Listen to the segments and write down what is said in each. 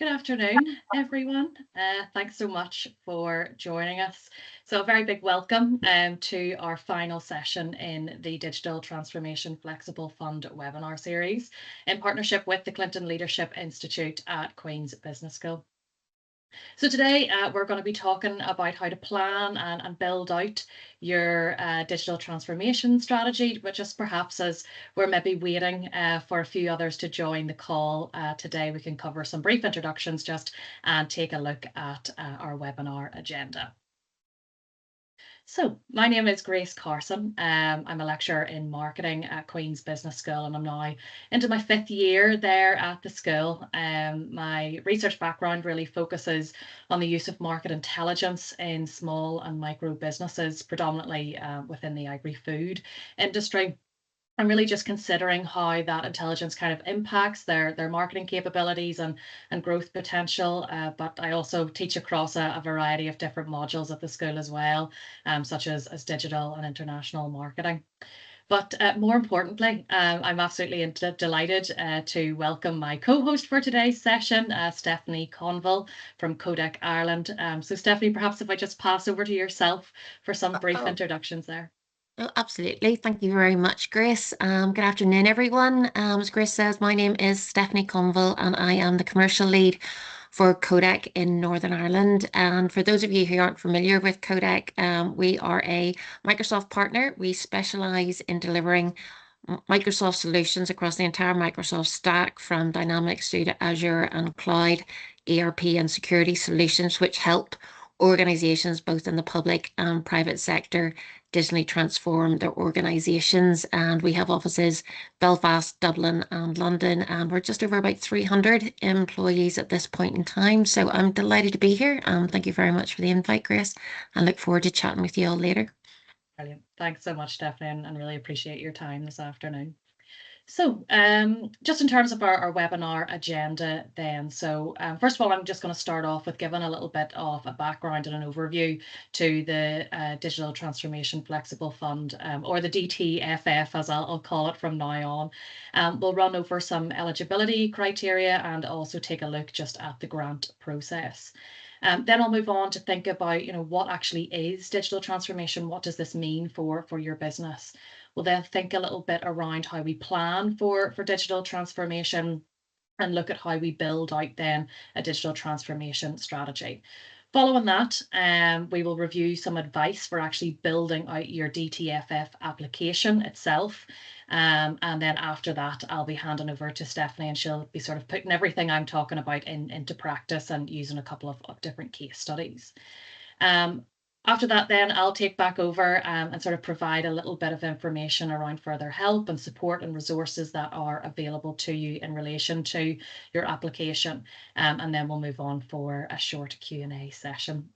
Good afternoon, everyone. Thanks so much for joining us. So, a very big welcome to our final session in the Digital Transformation Flexible Fund webinar series in partnership with the Clinton Leadership Institute at Queen's Business School. So today we're going to be talking about how to plan and build out your digital transformation strategy, but just perhaps as we're maybe waiting for a few others to join the call today, we can cover some brief introductions just and take a look at our webinar agenda. So my name is Grace Carson. I'm a lecturer in marketing at Queen's Business School, and I'm now into my 5th year there at the school. My research background really focuses on the use of market intelligence in small and micro businesses, predominantly within the agri-food industry. I'm really just considering how that intelligence kind of impacts their marketing capabilities and growth potential. But I also teach across a variety of different modules at the school as well, such as digital and international marketing. But more importantly, I'm absolutely delighted to welcome my co-host for today's session, Stephanie Conville from Kodak Ireland. So Stephanie, perhaps if I just pass over to yourself for some brief Oh, introductions there. oh, absolutely. Thank you very much, Grace. Good afternoon, everyone. As Grace says, my name is Stephanie Conville, and I am the commercial lead for Kodak in Northern Ireland. And for those of you who aren't familiar with Kodak, we are a Microsoft partner. We specialize in delivering Microsoft solutions across the entire Microsoft stack, from Dynamics through to Azure and cloud, ERP and security solutions, which help organizations both in the public and private sector digitally transform their organizations. And we have offices Belfast, Dublin, and London, and we're just over about 300 employees at this point in time. So I'm delighted to be here. Thank you very much for the invite, Grace, and look forward to chatting with you all later. Brilliant. Thanks so much, Stephanie, and really appreciate your time this afternoon. So just in terms of our webinar agenda then, so first of all, I'm just going to start off with giving a little bit of a background and an overview to the Digital Transformation Flexible Fund, or the DTFF, as I'll call it from now on. We'll run over some eligibility criteria and also take a look just at the grant process. Then I'll move on to think about, what actually is digital transformation? What does this mean for your business? We'll then think a little bit around how we plan for digital transformation and look at how we build out then a digital transformation strategy. Following that, we will review some advice for actually building out your DTFF application itself. And then after that, I'll be handing over to Stephanie, and she'll be sort of putting everything I'm talking about into practice and using a couple of different case studies. After that, then I'll take back over and sort of provide a little bit of information around further help and support and resources that are available to you in relation to your application. And then we'll move on for a short Q&A session.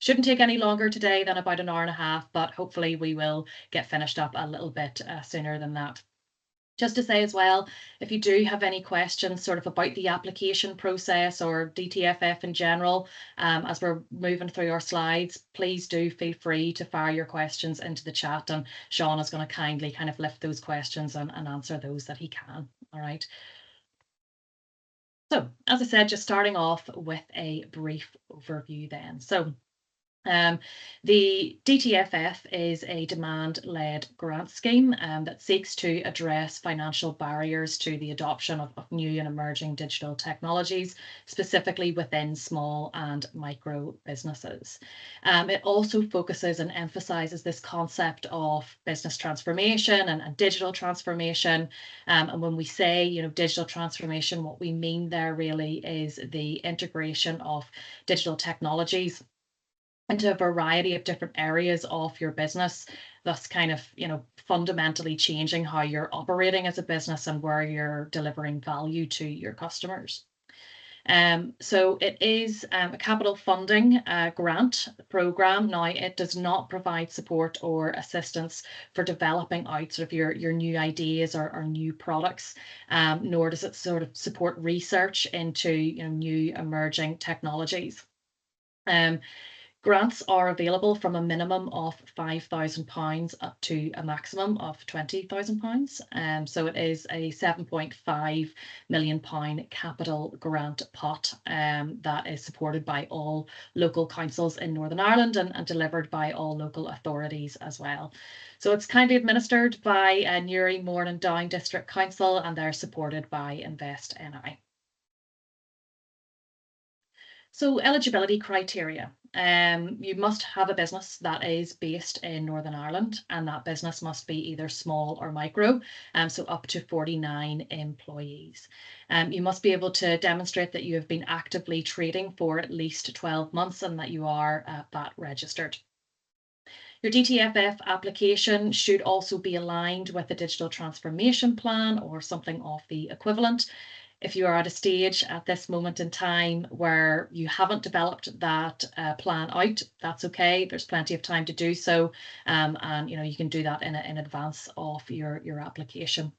Shouldn't take any longer today than about an hour and a half, but hopefully we will get finished up a little bit sooner than that. Just to say as well, if you do have any questions sort of about the application process or DTFF in general, as we're moving through our slides, please do feel free to fire your questions into the chat, and Sean is going to kindly kind of lift those questions and answer those that he can. All right. So as I said, just starting off with a brief overview then. So the DTFF is a demand-led grant scheme that seeks to address financial barriers to the adoption of new and emerging digital technologies, specifically within small and micro businesses. It also focuses and emphasizes this concept of business transformation and digital transformation. And when we say, digital transformation, what we mean there really is the integration of digital technologies into a variety of different areas of your business, thus kind of, fundamentally changing how you're operating as a business and where you're delivering value to your customers. So it is a capital funding grant program. Now, it does not provide support or assistance for developing out sort of your new ideas or new products, nor does it sort of support research into new emerging technologies. Grants are available from a minimum of £5,000 up to a maximum of £20,000. So it is a £7.5 million capital grant pot that is supported by all local councils in Northern Ireland and delivered by all local authorities as well. So it's kindly administered by Newry, Mourne and Down District Council, and they're supported by Invest NI. So eligibility criteria. You must have a business that is based in Northern Ireland, and that business must be either small or micro, so up to 49 employees. You must be able to demonstrate that you have been actively trading for at least 12 months and that you are VAT registered. Your DTFF application should also be aligned with a digital transformation plan or something of the equivalent. If you are at a stage at this moment in time where you haven't developed that plan out, that's okay. There's plenty of time to do so, and you can do that in advance of your application.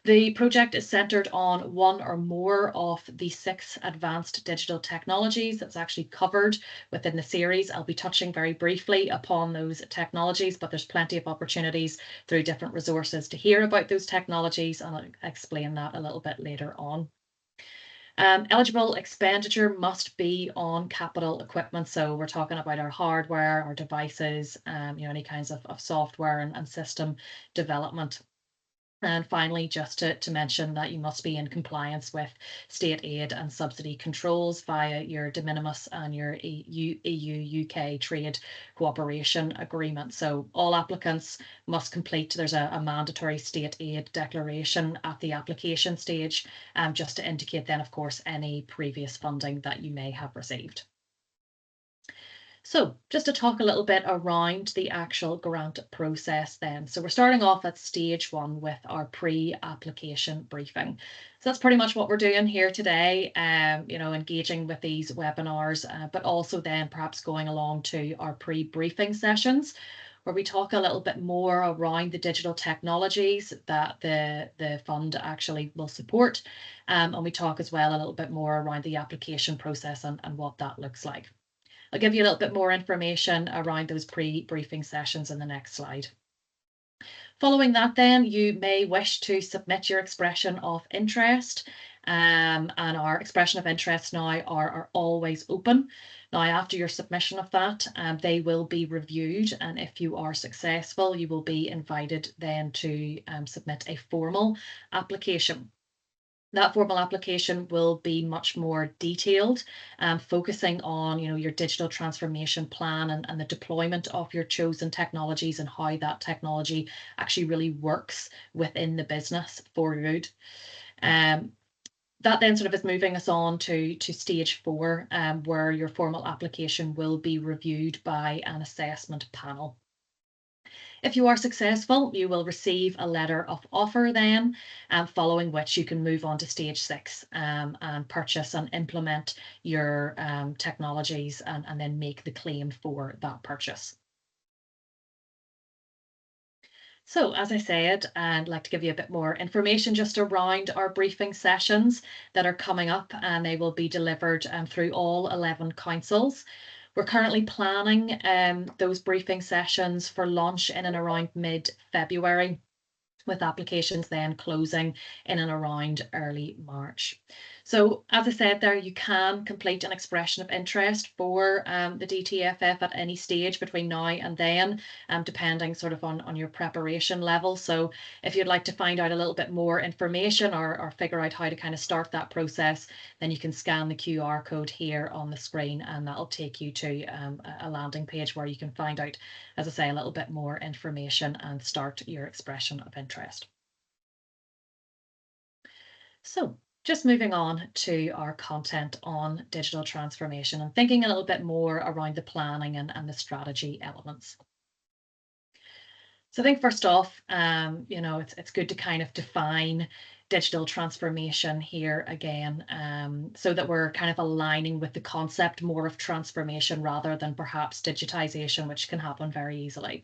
The project is centered on one or more of the 6 advanced digital technologies that's actually covered within the series. I'll be touching very briefly upon those technologies, but there's plenty of opportunities through different resources to hear about those technologies, and I'll explain that a little bit later on. Eligible expenditure must be on capital equipment. So we're talking about our hardware, our devices, any kinds of software and system development. And finally, just to mention that you must be in compliance with state aid and subsidy controls via your de minimis and your EU-UK trade cooperation agreement. So all applicants must complete, there's a mandatory state aid declaration at the application stage, just to indicate then, of course, any previous funding that you may have received. So just to talk a little bit around the actual grant process then. So we're starting off at stage 1 with our pre-application briefing. So that's pretty much what we're doing here today, engaging with these webinars, but also then perhaps going along to our pre-briefing sessions, where we talk a little bit more around the digital technologies that the fund actually will support. And we talk as well a little bit more around the application process and what that looks like. I'll give you a little bit more information around those pre-briefing sessions in the next slide. Following that then, you may wish to submit your expression of interest, and our expression of interest now are always open. Now, after your submission of that, they will be reviewed, and if you are successful, you will be invited then to submit a formal application. That formal application will be much more detailed, focusing on your digital transformation plan and the deployment of your chosen technologies and how that technology actually really works within the business for good. That then sort of is moving us on to stage 4, where your formal application will be reviewed by an assessment panel. If you are successful, you will receive a letter of offer then, following which you can move on to stage 6 and purchase and implement your technologies and then make the claim for that purchase. So as I said, I'd like to give you a bit more information just around our briefing sessions that are coming up, and they will be delivered through all 11 councils. We're currently planning those briefing sessions for launch in and around mid-February, with applications then closing in and around early March. So as I said there, you can complete an expression of interest for the DTFF at any stage between now and then, depending sort of on your preparation level. So if you'd like to find out a little bit more information or figure out how to kind of start that process, then you can scan the QR code here on the screen, and that'll take you to a landing page where you can find out, as I say, a little bit more information and start your expression of interest. So just moving on to our content on digital transformation and thinking a little bit more around the planning and the strategy elements. So I think first off, it's good to kind of define digital transformation here again, so that we're kind of aligning with the concept more of transformation rather than perhaps digitization, which can happen very easily.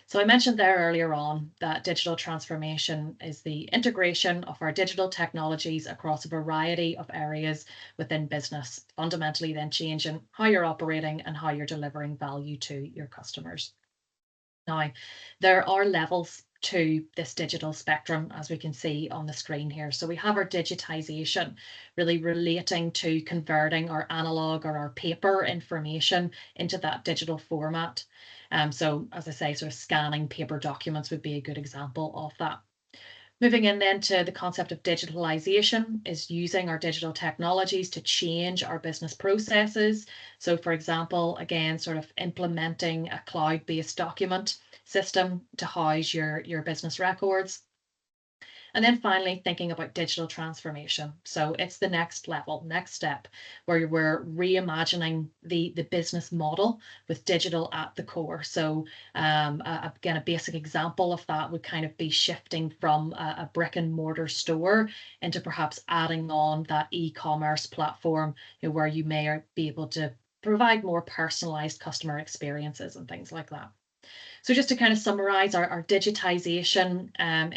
So I mentioned there earlier on that digital transformation is the integration of our digital technologies across a variety of areas within business, fundamentally then changing how you're operating and how you're delivering value to your customers. Now, there are levels to this digital spectrum, as we can see on the screen here. So we have our digitization, really relating to converting our analog or our paper information into that digital format. So as I say, sort of scanning paper documents would be a good example of that. Moving in then to the concept of digitalization is using our digital technologies to change our business processes. So for example, again, sort of implementing a cloud-based document system to house your business records. And then finally, thinking about digital transformation. So it's the next level, next step, where we're reimagining the business model with digital at the core. So again, a basic example of that would kind of be shifting from a brick and mortar store into perhaps adding on that e-commerce platform, where you may be able to provide more personalized customer experiences and things like that. So just to kind of summarize, our digitization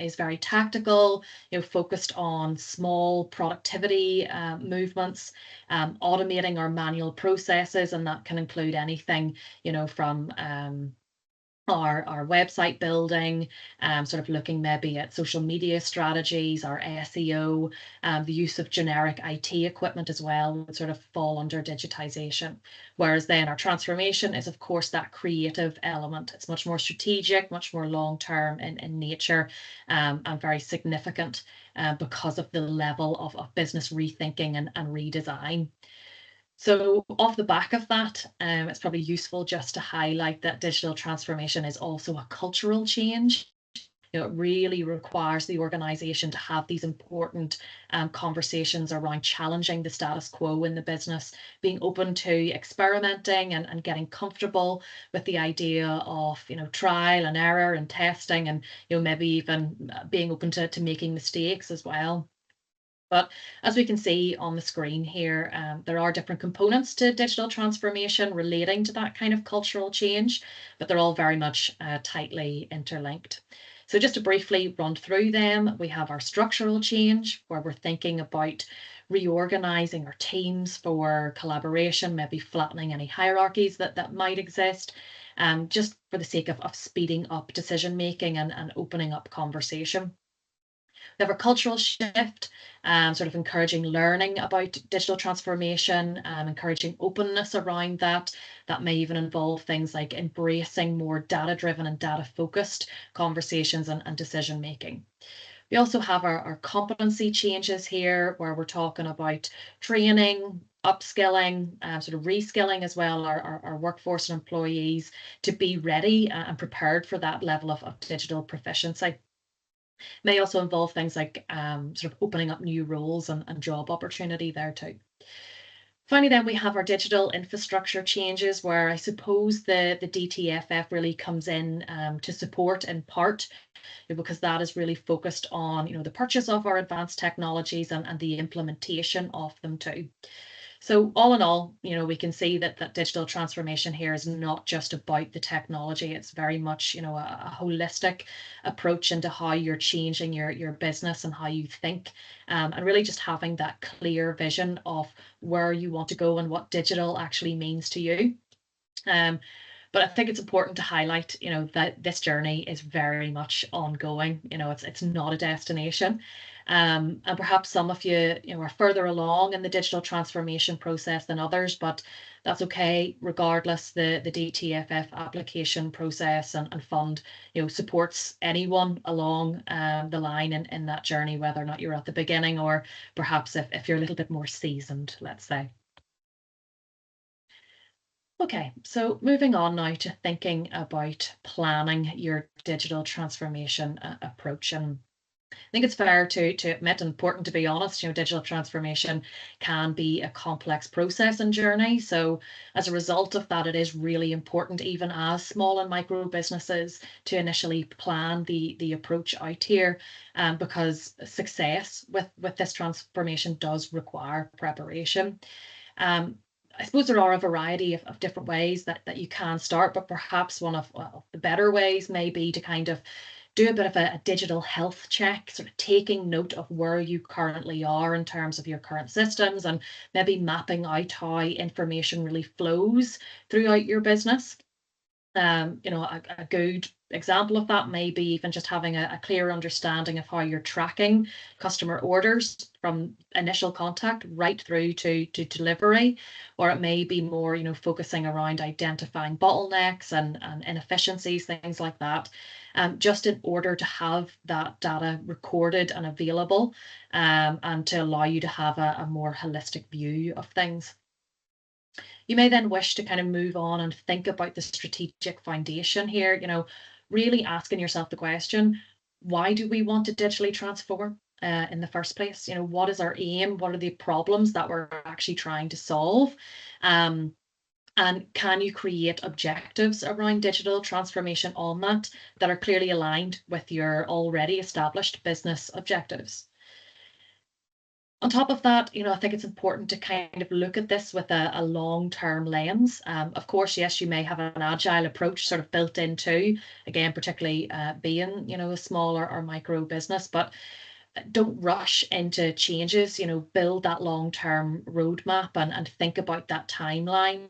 is very tactical, focused on small productivity movements, automating our manual processes, and that can include anything, from our website building, sort of looking maybe at social media strategies, our SEO, the use of generic IT equipment as well would sort of fall under digitization. Whereas then our transformation is, of course, that creative element. It's much more strategic, much more long-term in nature, and very significant because of the level of business rethinking and redesign. So off the back of that, it's probably useful just to highlight that digital transformation is also a cultural change. It really requires the organization to have these important conversations around challenging the status quo in the business, being open to experimenting and getting comfortable with the idea of, trial and error and testing and, maybe even being open to making mistakes as well. But as we can see on the screen here, there are different components to digital transformation relating to that kind of cultural change, but they're all very much tightly interlinked. So just to briefly run through them, we have our structural change, where we're thinking about reorganizing our teams for collaboration, maybe flattening any hierarchies that might exist, just for the sake of speeding up decision making and opening up conversation. We have a cultural shift, sort of encouraging learning about digital transformation, encouraging openness around that. That may even involve things like embracing more data-driven and data-focused conversations and decision making. We also have our competency changes here, where we're talking about training, upskilling, sort of reskilling as well, our workforce and employees to be ready and prepared for that level of digital proficiency. May also involve things like sort of opening up new roles and job opportunity there too. Finally, then we have our digital infrastructure changes, where I suppose the DTFF really comes in to support in part, because that is really focused on the purchase of our advanced technologies and the implementation of them too. So all in all, we can see that digital transformation here is not just about the technology. It's very much, a holistic approach into how you're changing your business and how you think, and really just having that clear vision of where you want to go and what digital actually means to you. But I think it's important to highlight, that this journey is very much ongoing. It's not a destination. And perhaps some of you, are further along in the digital transformation process than others, but that's okay. Regardless, the DTFF application process and fund, supports anyone along the line in that journey, whether or not you're at the beginning or perhaps if you're a little bit more seasoned, let's say. Okay, so moving on now to thinking about planning your digital transformation approach. And I think it's fair to admit and important to be honest, digital transformation can be a complex process and journey. So as a result of that, it is really important, even as small and micro businesses, to initially plan the approach out here, because success with this transformation does require preparation. Um, I suppose there are a variety of different ways that you can start, but perhaps one of the better ways may be to kind of do a bit of a digital health check, sort of taking note of where you currently are in terms of your current systems and maybe mapping out how information really flows throughout your business. A good example of that may be even just having a clear understanding of how you're tracking customer orders from initial contact right through to delivery, or it may be more, focusing around identifying bottlenecks and inefficiencies, things like that, just in order to have that data recorded and available, and to allow you to have a more holistic view of things. You may then wish to kind of move on and think about the strategic foundation here, really asking yourself the question, why do we want to digitally transform in the first place? What is our aim? What are the problems that we're actually trying to solve? And can you create objectives around digital transformation on that are clearly aligned with your already established business objectives? On top of that, I think it's important to kind of look at this with a long-term lens. Of course, yes, you may have an agile approach sort of built into, again, particularly being, a smaller or micro business, but don't rush into changes, build that long-term roadmap and think about that timeline.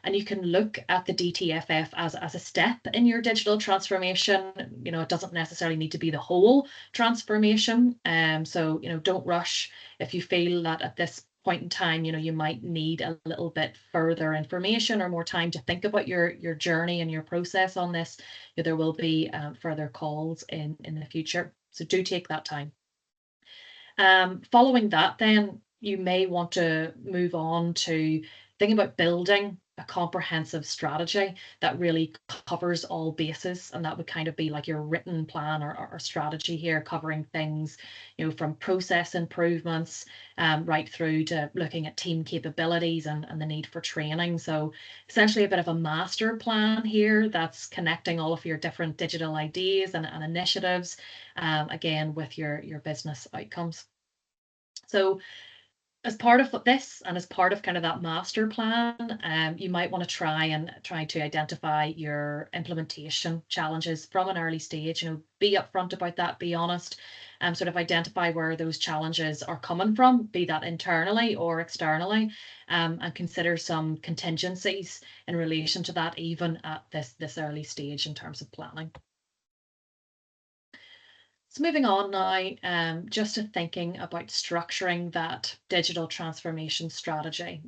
And you can look at the DTFF as a step in your digital transformation. It doesn't necessarily need to be the whole transformation. So, don't rush if you feel that at this point in time, you might need a little bit further information or more time to think about your journey and your process on this. There will be further calls in the future. So do take that time. Following that, then you may want to move on to thinking about building a comprehensive strategy that really covers all bases. And that would kind of be like your written plan or strategy here, covering things, from process improvements right through to looking at team capabilities and the need for training. So essentially a bit of a master plan here that's connecting all of your different digital ideas and initiatives, again, with your business outcomes. So as part of this and as part of kind of that master plan, you might want to try to identify your implementation challenges from an early stage. Be upfront about that, be honest, sort of identify where those challenges are coming from, be that internally or externally, and consider some contingencies in relation to that, even at this early stage in terms of planning. So moving on now, just to thinking about structuring that digital transformation strategy.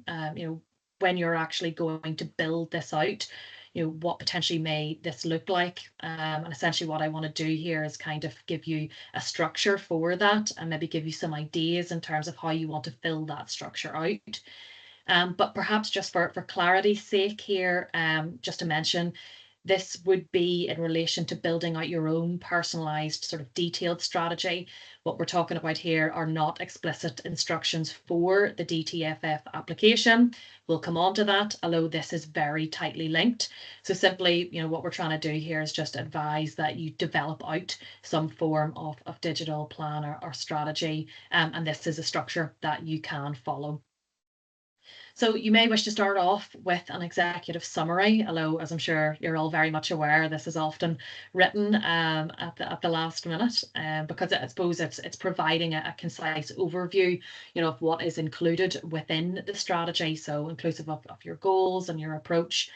When you're actually going to build this out, what potentially may this look like? And essentially what I want to do here is kind of give you a structure for that and maybe give you some ideas in terms of how you want to fill that structure out. But perhaps just for clarity's sake here, just to mention, this would be in relation to building out your own personalized sort of detailed strategy. What we're talking about here are not explicit instructions for the DTFF application. We'll come on to that, although this is very tightly linked. So simply, what we're trying to do here is just advise that you develop out some form of digital plan or strategy. And this is a structure that you can follow. So you may wish to start off with an executive summary, although as I'm sure you're all very much aware, this is often written at the last minute, because I suppose it's providing a concise overview, of what is included within the strategy, so inclusive of your goals and your approach.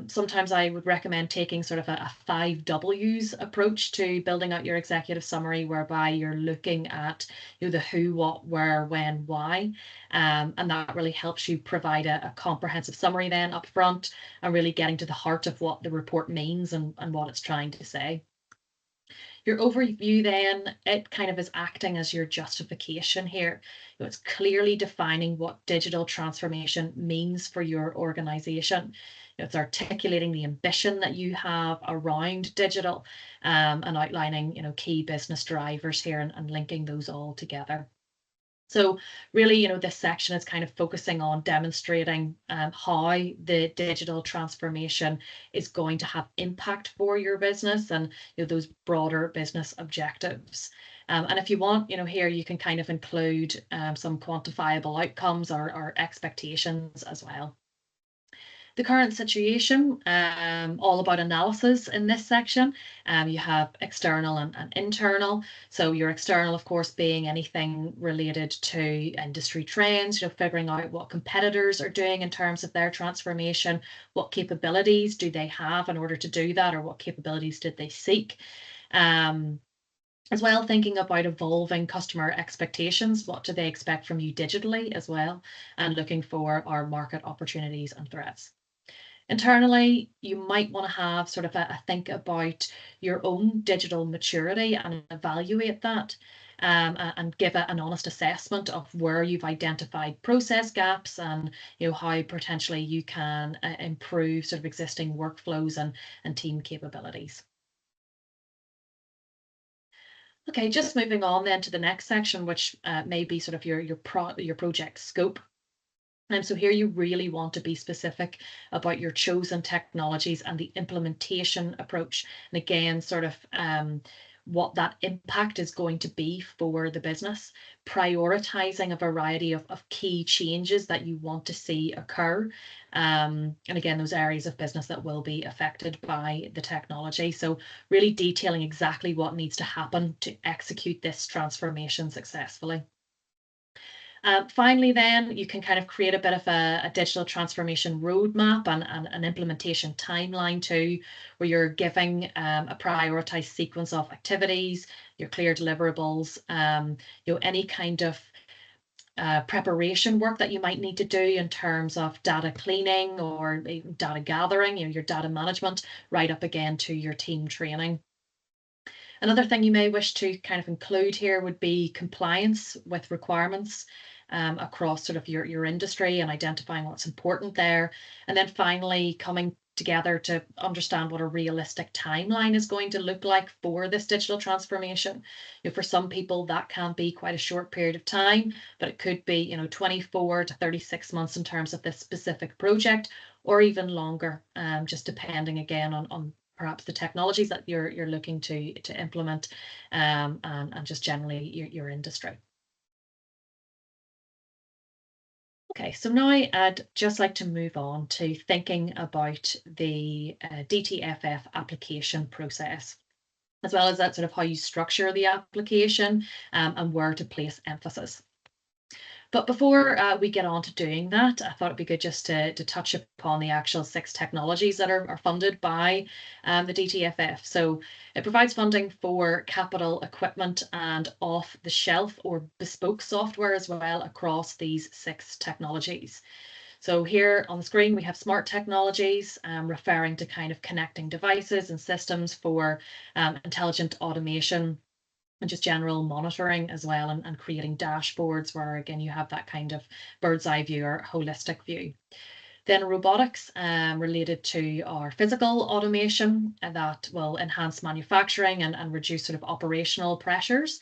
Sometimes I would recommend taking sort of a 5 Ws approach to building out your executive summary, whereby you're looking at the who, what, where, when, why, and that really helps you provide a comprehensive summary then up front and really getting to the heart of what the report means and what it's trying to say. Your overview then, it kind of is acting as your justification here. It's clearly defining what digital transformation means for your organization. It's articulating the ambition that you have around digital, and outlining, key business drivers here and linking those all together. So really, this section is kind of focusing on demonstrating how the digital transformation is going to have impact for your business and those broader business objectives. And if you want, here you can kind of include some quantifiable outcomes or expectations as well. The current situation, all about analysis in this section. You have external and internal. So your external, of course, being anything related to industry trends, figuring out what competitors are doing in terms of their transformation, what capabilities do they have in order to do that, or what capabilities did they seek. As well, thinking about evolving customer expectations. What do they expect from you digitally as well? And looking for our market opportunities and threats. Internally, you might want to have sort of a think about your own digital maturity and evaluate that, and give an honest assessment of where you've identified process gaps and how potentially you can improve sort of existing workflows and team capabilities. Okay, just moving on then to the next section, which may be sort of your project scope. So here you really want to be specific about your chosen technologies and the implementation approach. And again, sort of what that impact is going to be for the business, prioritizing a variety of key changes that you want to see occur. And again, those areas of business that will be affected by the technology. So really detailing exactly what needs to happen to execute this transformation successfully. Finally, then you can kind of create a bit of a digital transformation roadmap and an implementation timeline too, where you're giving a prioritized sequence of activities, your clear deliverables, any kind of preparation work that you might need to do in terms of data cleaning or data gathering, your data management, right up again to your team training. Another thing you may wish to kind of include here would be compliance with requirements across sort of your industry and identifying what's important there. And then finally, coming together to understand what a realistic timeline is going to look like for this digital transformation. For some people, that can be quite a short period of time, but it could be 24 to 36 months in terms of this specific project, or even longer, just depending again on perhaps the technologies that you're looking to implement, and just generally your industry. Okay, so now I'd just like to move on to thinking about the DTFF application process, as well as that sort of how you structure the application, and where to place emphasis. But before we get on to doing that, I thought it'd be good just to touch upon the actual 6 technologies that are funded by the DTFF. So it provides funding for capital equipment and off-the-shelf or bespoke software as well across these 6 technologies. So here on the screen, we have smart technologies, referring to kind of connecting devices and systems for intelligent automation and just general monitoring as well, and creating dashboards where again you have that kind of bird's eye view or holistic view. Then robotics, related to our physical automation, that will enhance manufacturing and reduce sort of operational pressures.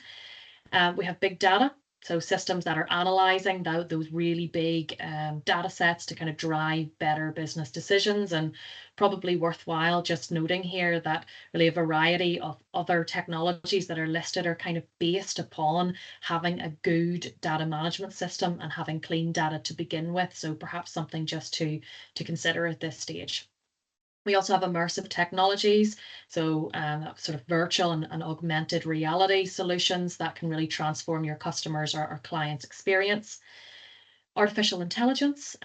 We have big data, so systems that are analyzing those really big data sets to kind of drive better business decisions. And probably worthwhile just noting here that really a variety of other technologies that are listed are kind of based upon having a good data management system and having clean data to begin with. So perhaps something just to consider at this stage. We also have immersive technologies, so sort of virtual and augmented reality solutions that can really transform your customers or clients' experience. Artificial intelligence,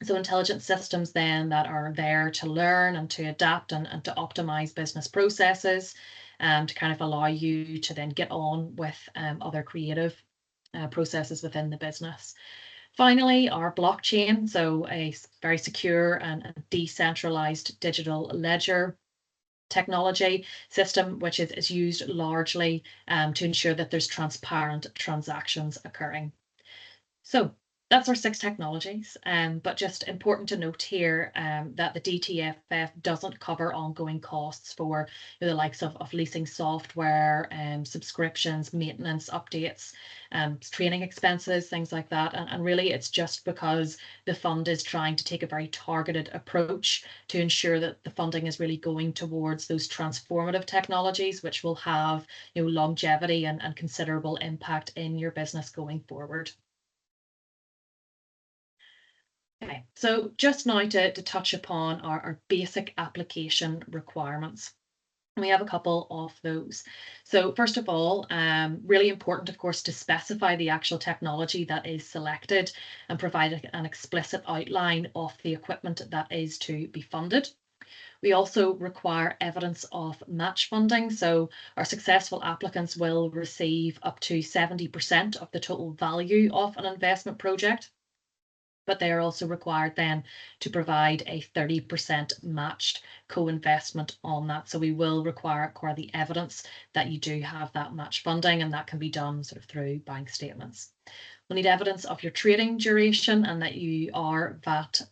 so intelligent systems then that are there to learn and to adapt and to optimize business processes, to kind of allow you to then get on with other creative processes within the business. Finally, our blockchain, so a very secure and decentralized digital ledger technology system, which is used largely to ensure that there's transparent transactions occurring. So that's our 6 technologies. But just important to note here that the DTFF doesn't cover ongoing costs for the likes of leasing software, subscriptions, maintenance, updates, training expenses, things like that. And really, it's just because the fund is trying to take a very targeted approach to ensure that the funding is really going towards those transformative technologies, which will have longevity and considerable impact in your business going forward. Okay, so just now to touch upon our basic application requirements. We have a couple of those. So first of all, really important, of course, to specify the actual technology that is selected and provide an explicit outline of the equipment that is to be funded. We also require evidence of match funding. So our successful applicants will receive up to 70% of the total value of an investment project, but they are also required then to provide a 30% matched co-investment on that. So we will require the evidence that you do have that match funding, and that can be done sort of through bank statements. We'll need evidence of your trading duration and that you are VAT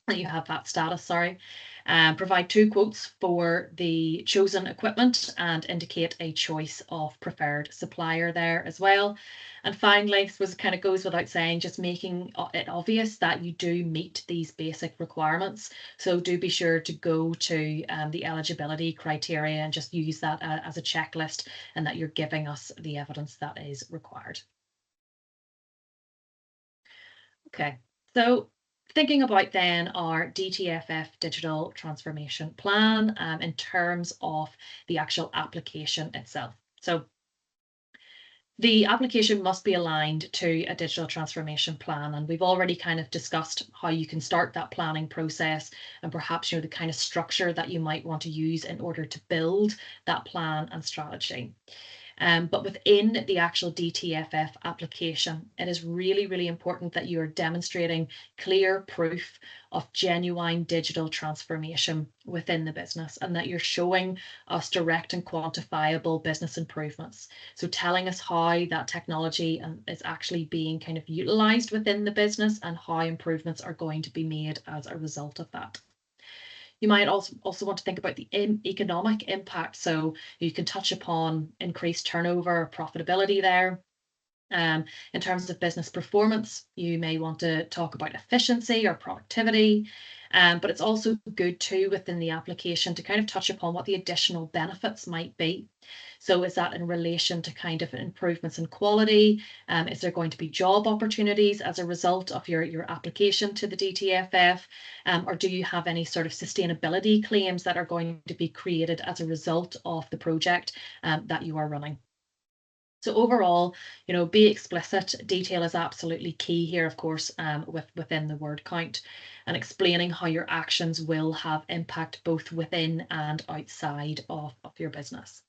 that you have that status, sorry. Provide 2 quotes for the chosen equipment and indicate a choice of preferred supplier there as well. And finally, I suppose it kind of goes without saying, just making it obvious that you do meet these basic requirements. So do be sure to go to the eligibility criteria and just use that as a checklist, and that you're giving us the evidence that is required. Okay, so thinking about then our DTFF digital transformation plan in terms of the actual application itself. So the application must be aligned to a digital transformation plan, and we've already kind of discussed how you can start that planning process and perhaps the kind of structure that you might want to use in order to build that plan and strategy. But within the actual DTFF application, it is really, really important that you are demonstrating clear proof of genuine digital transformation within the business, and that you're showing us direct and quantifiable business improvements. So telling us how that technology is actually being kind of utilized within the business and how improvements are going to be made as a result of that. You might also want to think about the economic impact. So you can touch upon increased turnover, profitability there. In terms of business performance, you may want to talk about efficiency or productivity, but it's also good too within the application to kind of touch upon what the additional benefits might be. So is that in relation to kind of improvements in quality? Is there going to be job opportunities as a result of your application to the DTFF? Or do you have any sort of sustainability claims that are going to be created as a result of the project that you are running? So overall, be explicit. Detail is absolutely key here, of course, within the word count, and explaining how your actions will have impact both within and outside of your business.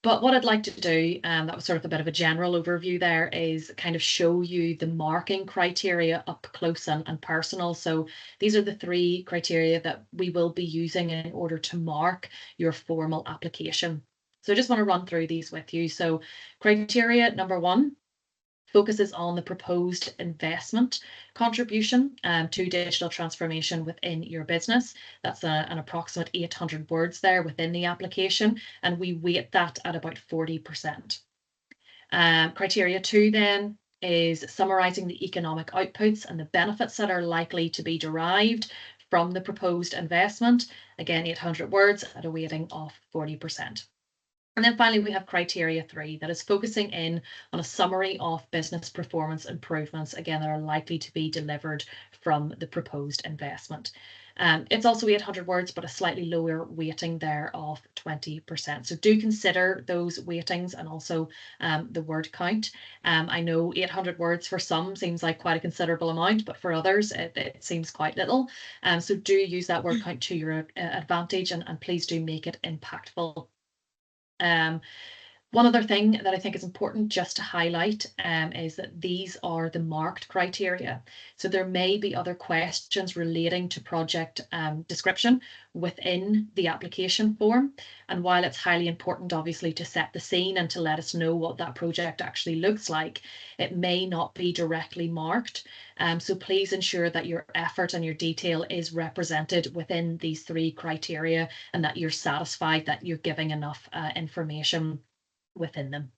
But what I'd like to do, that was sort of a bit of a general overview there, is kind of show you the marking criteria up close and personal. So these are the 3 criteria that we will be using in order to mark your formal application. So I just want to run through these with you. So criteria number 1 focuses on the proposed investment contribution to digital transformation within your business. That's an approximate 800 words there within the application, and we weight that at about 40%. Criteria 2 then is summarising the economic outputs and the benefits that are likely to be derived from the proposed investment. Again, 800 words at a weighting of 40%. And then finally, we have criteria 3 that is focusing in on a summary of business performance improvements, again, that are likely to be delivered from the proposed investment. It's also 800 words, but a slightly lower weighting there of 20%. So do consider those weightings and also the word count. I know 800 words for some seems like quite a considerable amount, but for others, it seems quite little. So do use that word count to your advantage, and please do make it impactful. One other thing that I think is important just to highlight is that these are the marked criteria. So there may be other questions relating to project description within the application form. And while it's highly important, obviously, to set the scene and to let us know what that project actually looks like, it may not be directly marked. So please ensure that your effort and your detail is represented within these 3 criteria and that you're satisfied that you're giving enough information within them.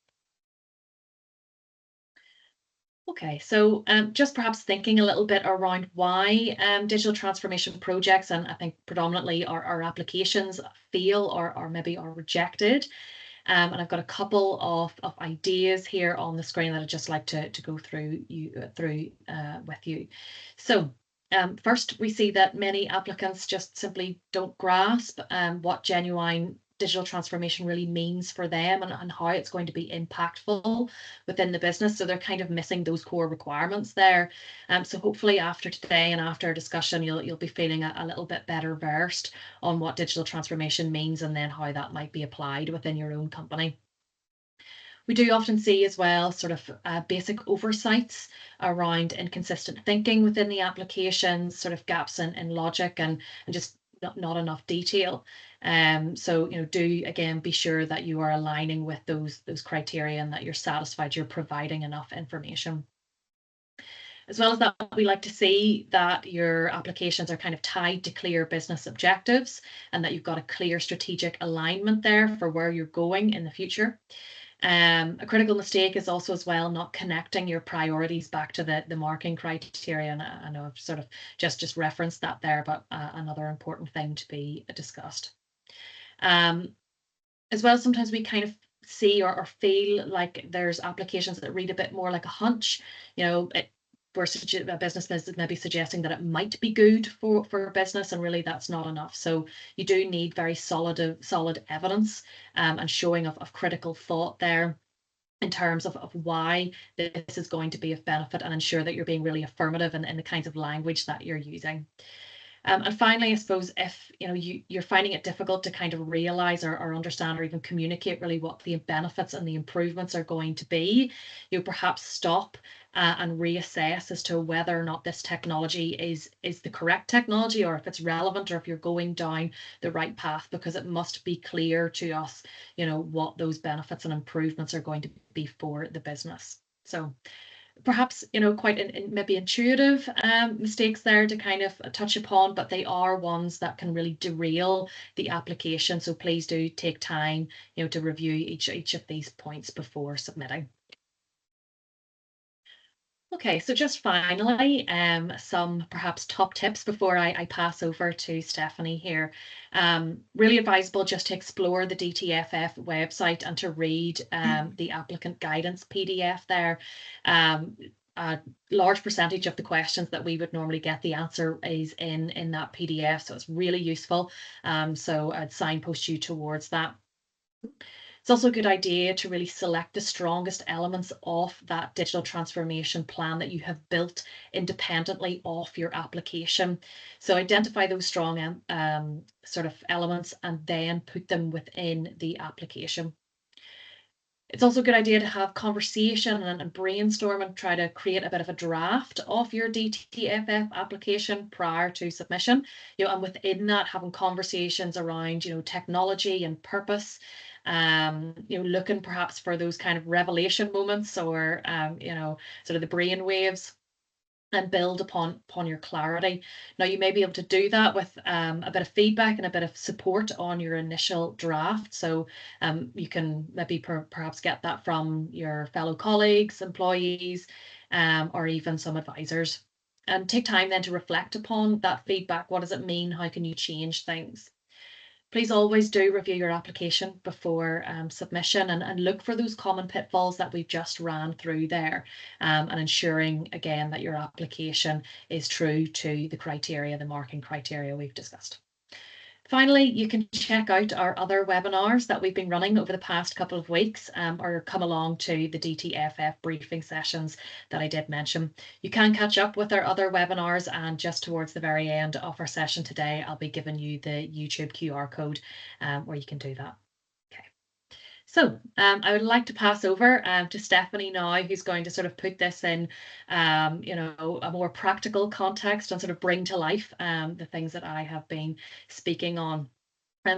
Okay, so just perhaps thinking a little bit around why digital transformation projects, and I think predominantly our applications, fail or maybe are rejected. And I've got a couple of ideas here on the screen that I'd just like to go through with you. So first, we see that many applicants just simply don't grasp what genuine digital transformation really means for them and how it's going to be impactful within the business. So they're kind of missing those core requirements there. So hopefully after today and after our discussion, you'll be feeling a little bit better versed on what digital transformation means and then how that might be applied within your own company. We do often see as well sort of basic oversights around inconsistent thinking within the applications, sort of gaps in logic and just not enough detail. So do again be sure that you are aligning with those criteria and that you're satisfied you're providing enough information. As well as that, we like to see that your applications are kind of tied to clear business objectives and that you've got a clear strategic alignment there for where you're going in the future. A critical mistake is also as well not connecting your priorities back to the marking criteria. And I know I've sort of just referenced that there, but another important thing to be discussed. As well, sometimes we kind of see or feel like there's applications that read a bit more like a hunch. Where a business is maybe suggesting that it might be good for a business, and really that's not enough. So you do need very solid evidence and showing of critical thought there in terms of why this is going to be of benefit, and ensure that you're being really affirmative in the kinds of language that you're using. And finally, I suppose if you're finding it difficult to kind of realize or understand or even communicate really what the benefits and the improvements are going to be, you perhaps stop and reassess as to whether or not this technology is the correct technology, or if it's relevant, or if you're going down the right path, because it must be clear to us, what those benefits and improvements are going to be for the business. So perhaps quite maybe intuitive mistakes there to kind of touch upon, but they are ones that can really derail the application. So please do take time to review each of these points before submitting. Okay, so just finally, some perhaps top tips before I pass over to Stephanie here. Really advisable just to explore the DTFF website and to read the applicant guidance PDF there. A large percentage of the questions that we would normally get, the answer is in that PDF, so it's really useful. So I'd signpost you towards that. It's also a good idea to really select the strongest elements of that digital transformation plan that you have built independently of your application. So identify those strong sort of elements and then put them within the application. It's also a good idea to have conversation and brainstorm and try to create a bit of a draft of your DTFF application prior to submission. And within that, having conversations around, technology and purpose. Looking perhaps for those kind of revelation moments, or sort of the brain waves, and build upon your clarity. Now, you may be able to do that with a bit of feedback and a bit of support on your initial draft. So you can maybe perhaps get that from your fellow colleagues, employees, or even some advisors. And take time then to reflect upon that feedback. What does it mean? How can you change things? Please always do review your application before submission, and look for those common pitfalls that we've just ran through there, and ensuring again that your application is true to the criteria, the marking criteria we've discussed. Finally, you can check out our other webinars that we've been running over the past couple of weeks, or come along to the DTFF briefing sessions that I did mention. You can catch up with our other webinars, and just towards the very end of our session today, I'll be giving you the YouTube QR code where you can do that. Okay. So I would like to pass over to Stephanie now, who's going to sort of put this in, a more practical context and sort of bring to life the things that I have been speaking on.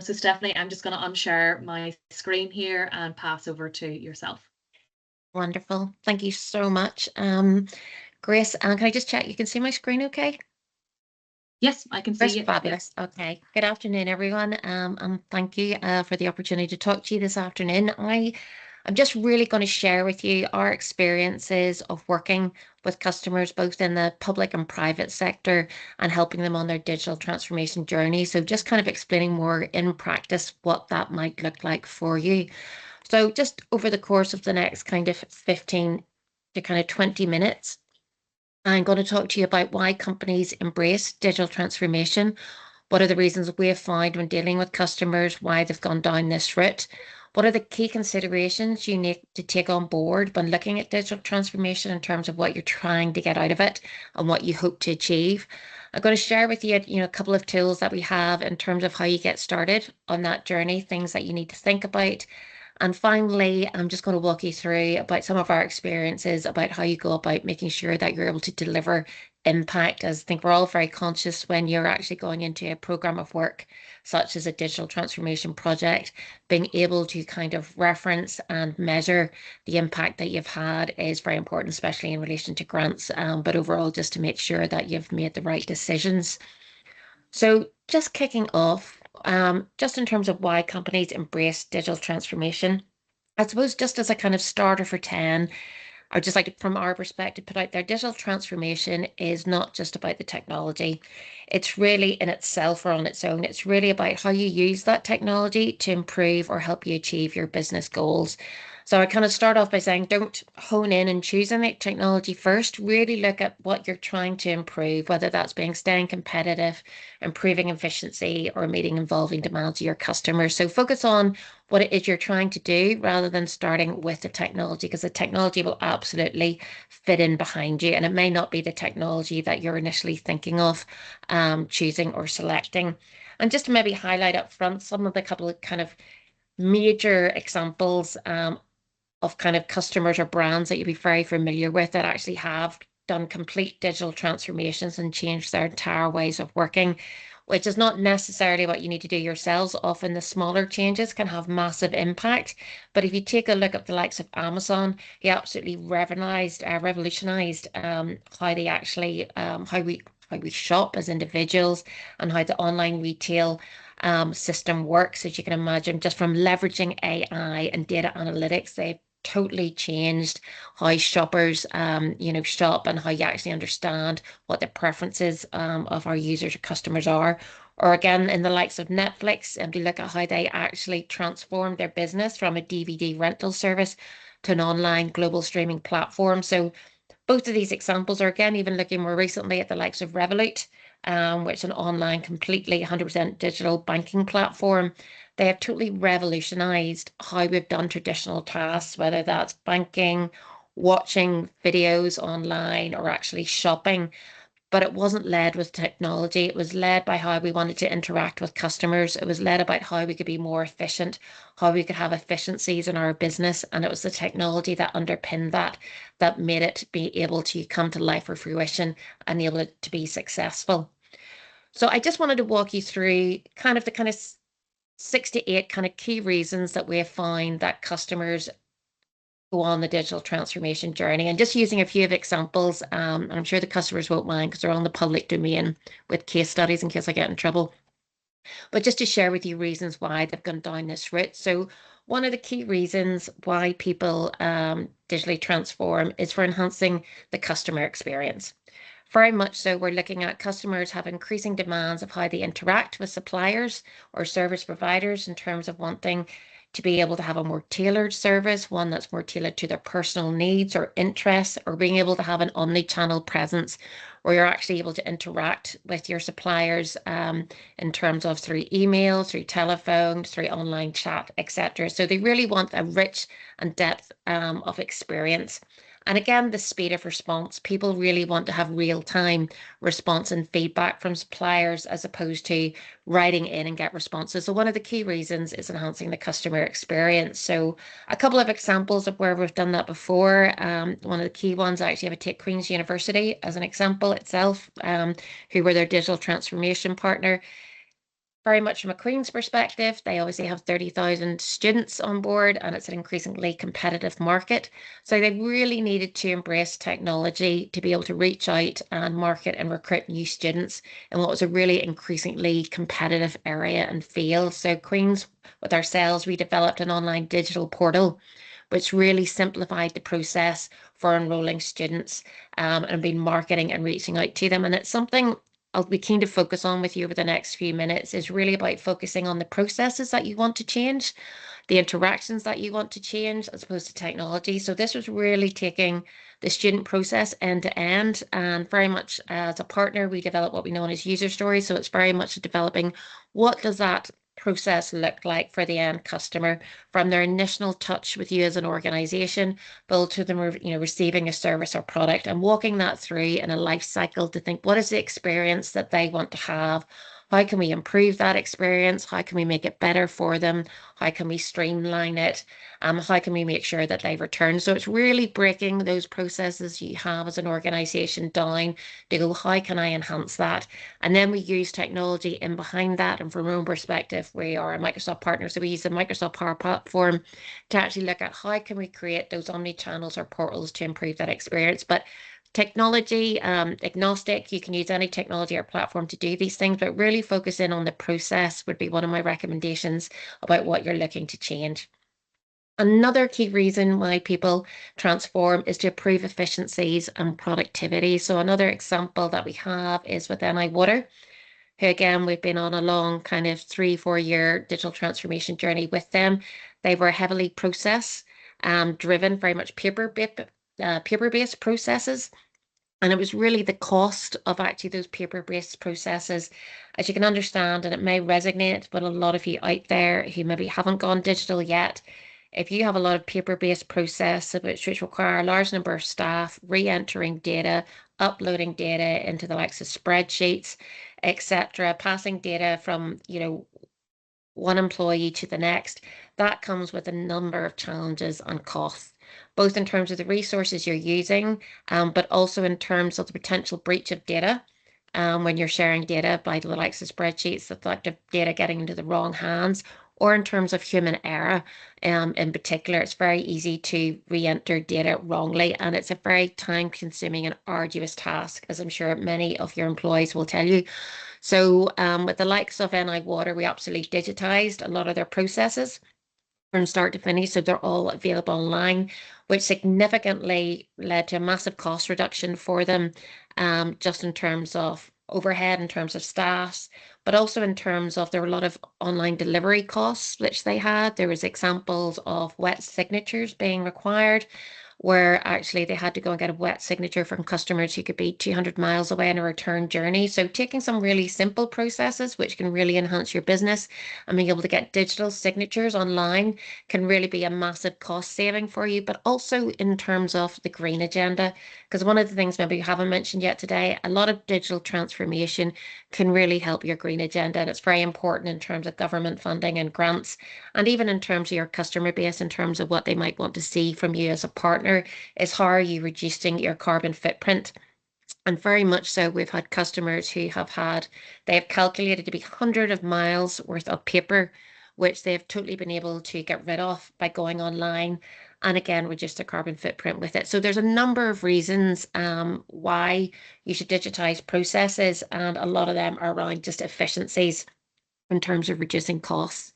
So Stephanie, I'm just going to unshare my screen here and pass over to yourself. Wonderful. Thank you so much. Grace, can I just check you can see my screen okay? Yes, I can That's see it. Yep. fabulous. Okay. Good afternoon, everyone. And thank you for the opportunity to talk to you this afternoon. I'm just really going to share with you our experiences of working with customers both in the public and private sector and helping them on their digital transformation journey. So just kind of explaining more in practice what that might look like for you. So just over the course of the next kind of 15 to kind of 20 minutes, I'm going to talk to you about why companies embrace digital transformation. What are the reasons we have found when dealing with customers, why they've gone down this route? What are the key considerations you need to take on board when looking at digital transformation in terms of what you're trying to get out of it and what you hope to achieve? I'm going to share with you, a couple of tools that we have in terms of how you get started on that journey, things that you need to think about, and finally, I'm just going to walk you through about some of our experiences about how you go about making sure that you're able to deliver impact. As I think we're all very conscious when you're actually going into a program of work, such as a digital transformation project, being able to kind of reference and measure the impact that you've had is very important, especially in relation to grants, but overall, just to make sure that you've made the right decisions. So, just kicking off, just in terms of why companies embrace digital transformation, I suppose just as a kind of starter for 10, I would just like to, from our perspective, put out there digital transformation is not just about the technology. It's really in itself or on its own. It's really about how you use that technology to improve or help you achieve your business goals. So I kind of start off by saying don't hone in and choose any technology first. Really look at what you're trying to improve, whether that's being staying competitive, improving efficiency, or meeting evolving demands of your customers. So focus on what it is you're trying to do rather than starting with the technology, because the technology will absolutely fit in behind you. And it may not be the technology that you're initially thinking of choosing or selecting. And just to maybe highlight up front some of the couple of kind of major examples of kind of customers or brands that you'd be very familiar with that actually have done complete digital transformations and changed their entire ways of working, which is not necessarily what you need to do yourselves. Often the smaller changes can have massive impact. But if you take a look at the likes of Amazon, he absolutely revolutionized how they actually how we shop as individuals and how the online retail system works. As you can imagine, just from leveraging AI and data analytics, they've totally changed how shoppers, shop and how you actually understand what the preferences of our users or customers are. Or again, in the likes of Netflix, and we look at how they actually transformed their business from a DVD rental service to an online global streaming platform. So both of these examples are again even looking more recently at the likes of Revolut, which is an online, completely 100% digital banking platform. They have totally revolutionized how we've done traditional tasks, whether that's banking, watching videos online, or actually shopping. But it wasn't led with technology. It was led by how we wanted to interact with customers. It was led about how we could be more efficient, how we could have efficiencies in our business. And it was the technology that underpinned that, that made it be able to come to life or fruition and able it to be successful. So I just wanted to walk you through kind of the kind of 6 to 8 kind of key reasons that we have found that customers go on the digital transformation journey, and just using a few of examples. And I'm sure the customers won't mind because they're on the public domain with case studies in case I get in trouble. But just to share with you reasons why they've gone down this route. So one of the key reasons why people digitally transform is for enhancing the customer experience. Very much so, we're looking at customers have increasing demands of how they interact with suppliers or service providers in terms of wanting to be able to have a more tailored service, one that's more tailored to their personal needs or interests, or being able to have an omni-channel presence where you're actually able to interact with your suppliers in terms of through email, through telephone, through online chat, etc. So they really want a rich and depth of experience. And again, the speed of response. People really want to have real-time response and feedback from suppliers as opposed to writing in and get responses. So one of the key reasons is enhancing the customer experience. So a couple of examples of where we've done that before. One of the key ones, actually, I would take Queen's University as an example itself, who were their digital transformation partner. Very much from a Queen's perspective, they obviously have 30,000 students on board and it's an increasingly competitive market. So they really needed to embrace technology to be able to reach out and market and recruit new students in what was a really increasingly competitive area and field. So Queen's, with ourselves, we developed an online digital portal which really simplified the process for enrolling students and been marketing and reaching out to them. And it's something I'll be keen to focus on with you over the next few minutes is really about focusing on the processes that you want to change, the interactions that you want to change as opposed to technology. So this was really taking the student process end to end, and very much as a partner, we develop what we know as user stories. So it's very much developing what does that process look like for the end customer from their initial touch with you as an organization, build to them, receiving a service or product and walking that through in a life cycle to think what is the experience that they want to have? How can we improve that experience? How can we make it better for them? How can we streamline it? How can we make sure that they return? So it's really breaking those processes you have as an organization down to go, how can I enhance that? And then we use technology in behind that. And from our own perspective, we are a Microsoft partner. So we use the Microsoft Power Platform to actually look at how can we create those omni channels or portals to improve that experience. But technology agnostic, you can use any technology or platform to do these things, but really focus in on the process would be one of my recommendations about what you're looking to change. Another key reason why people transform is to improve efficiencies and productivity. So another example that we have is with NI Water, who again, we've been on a long kind of 3, 4 year digital transformation journey with them. They were heavily process driven, very much paper-based processes. And it was really the cost of actually those paper-based processes, as you can understand, and it may resonate with a lot of you out there who maybe haven't gone digital yet. If you have a lot of paper-based process which require a large number of staff re-entering data, uploading data into the likes of spreadsheets, etc., passing data from, one employee to the next, that comes with a number of challenges and costs, both in terms of the resources you're using, but also in terms of the potential breach of data. When you're sharing data by the likes of spreadsheets, the fact of data getting into the wrong hands, or in terms of human error, in particular, it's very easy to re-enter data wrongly, and it's a very time-consuming and arduous task, as I'm sure many of your employees will tell you. So with the likes of NI Water, we absolutely digitized a lot of their processes from start to finish. So they're all available online, which significantly led to a massive cost reduction for them, just in terms of overhead, in terms of staffs, but also in terms of there were a lot of online delivery costs which they had. There was examples of wet signatures being required, where actually they had to go and get a wet signature from customers who could be 200 miles away on a return journey. So taking some really simple processes which can really enhance your business and being able to get digital signatures online can really be a massive cost saving for you, but also in terms of the green agenda. Because one of the things maybe you haven't mentioned yet today, a lot of digital transformation can really help your green agenda. And it's very important in terms of government funding and grants, and even in terms of your customer base, in terms of what they might want to see from you as a partner, is how are you reducing your carbon footprint? And very much so, we've had customers who they have calculated to be hundreds of miles worth of paper, which they've totally been able to get rid of by going online and again, reduce their carbon footprint with it. So there's a number of reasons why you should digitize processes, and a lot of them are around just efficiencies in terms of reducing costs.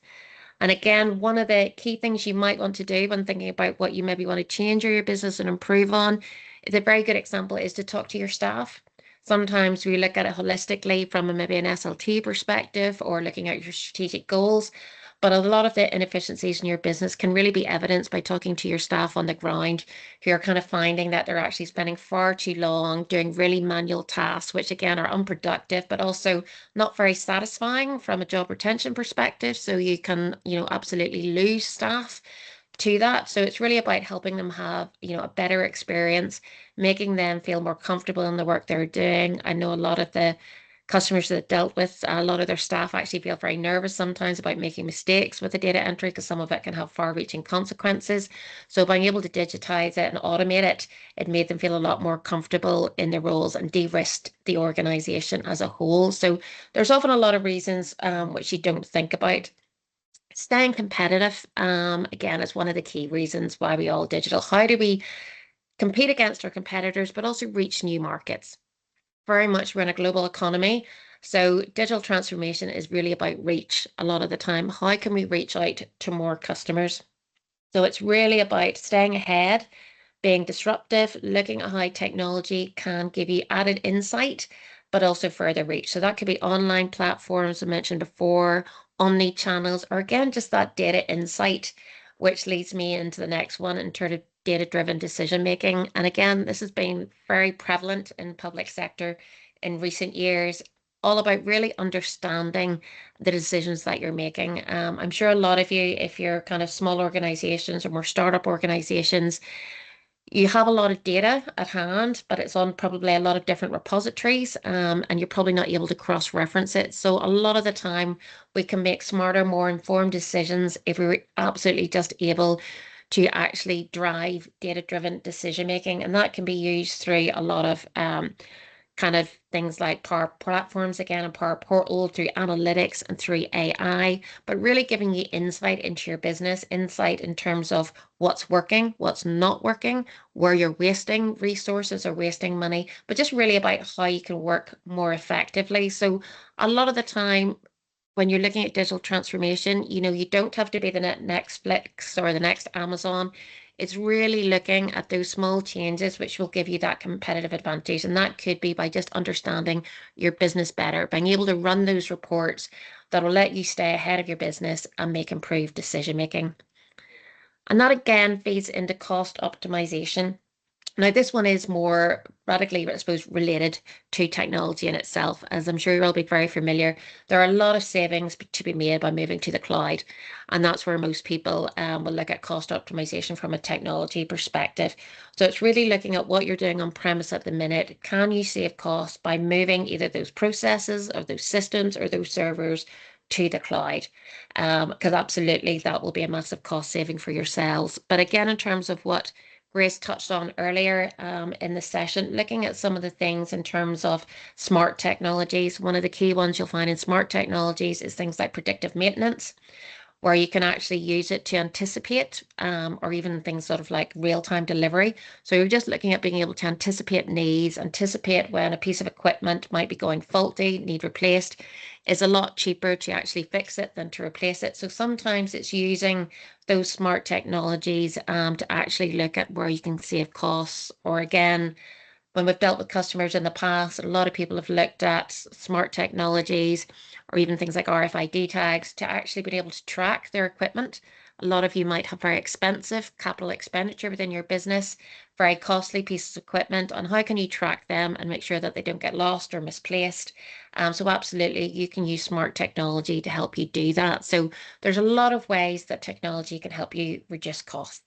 And again, one of the key things you might want to do when thinking about what you maybe want to change or your business and improve on is a very good example is to talk to your staff. Sometimes we look at it holistically from maybe an SLT perspective or looking at your strategic goals. But a lot of the inefficiencies in your business can really be evidenced by talking to your staff on the ground who are kind of finding that they're actually spending far too long doing really manual tasks, which again are unproductive, but also not very satisfying from a job retention perspective. So you can, absolutely lose staff to that. So it's really about helping them have, a better experience, making them feel more comfortable in the work they're doing. I know a lot of the customers that dealt with, a lot of their staff actually feel very nervous sometimes about making mistakes with the data entry because some of it can have far-reaching consequences. So being able to digitize it and automate it, it made them feel a lot more comfortable in their roles and de-risked the organization as a whole. So there's often a lot of reasons which you don't think about. Staying competitive, again, is one of the key reasons why we all digital. How do we compete against our competitors, but also reach new markets? Very much we're in a global economy. So digital transformation is really about reach a lot of the time. How can we reach out to more customers? So it's really about staying ahead, being disruptive, looking at how technology can give you added insight, but also further reach. So that could be online platforms I mentioned before, omni channels, or again, just that data insight, which leads me into the next one in terms of data-driven decision making. And again, this has been very prevalent in public sector in recent years, all about really understanding the decisions that you're making. I'm sure a lot of you, if you're kind of small organizations or more startup organizations, you have a lot of data at hand, but it's on probably a lot of different repositories, and you're probably not able to cross-reference it. So a lot of the time, we can make smarter, more informed decisions if we're absolutely just able to actually drive data-driven decision making, and that can be used through a lot of kind of things like Power Platforms again and Power Portal through analytics and through AI, but really giving you insight into your business, insight in terms of what's working, what's not working, where you're wasting resources or wasting money, but just really about how you can work more effectively. So a lot of the time, when you're looking at digital transformation, you don't have to be the next Netflix or the next Amazon. It's really looking at those small changes which will give you that competitive advantage. And that could be by just understanding your business better, being able to run those reports that will let you stay ahead of your business and make improved decision making. And that again feeds into cost optimization. Now, this one is more radically, I suppose, related to technology in itself. As I'm sure you'll be very familiar, there are a lot of savings to be made by moving to the cloud. And that's where most people will look at cost optimization from a technology perspective. So it's really looking at what you're doing on premise at the minute. Can you save costs by moving either those processes or those systems or those servers to the cloud? Because absolutely that will be a massive cost saving for yourselves. But again, in terms of what Grace touched on earlier in the session, looking at some of the things in terms of smart technologies. One of the key ones you'll find in smart technologies is things like predictive maintenance, where you can actually use it to anticipate, or even things sort of like real-time delivery. So you're just looking at being able to anticipate needs, anticipate when a piece of equipment might be going faulty, need replaced. Is a lot cheaper to actually fix it than to replace it. So sometimes it's using those smart technologies to actually look at where you can save costs, or again, when we've dealt with customers in the past, a lot of people have looked at smart technologies or even things like RFID tags to actually be able to track their equipment. A lot of you might have very expensive capital expenditure within your business, very costly pieces of equipment, and how can you track them and make sure that they don't get lost or misplaced? So absolutely, you can use smart technology to help you do that. So there's a lot of ways that technology can help you reduce costs.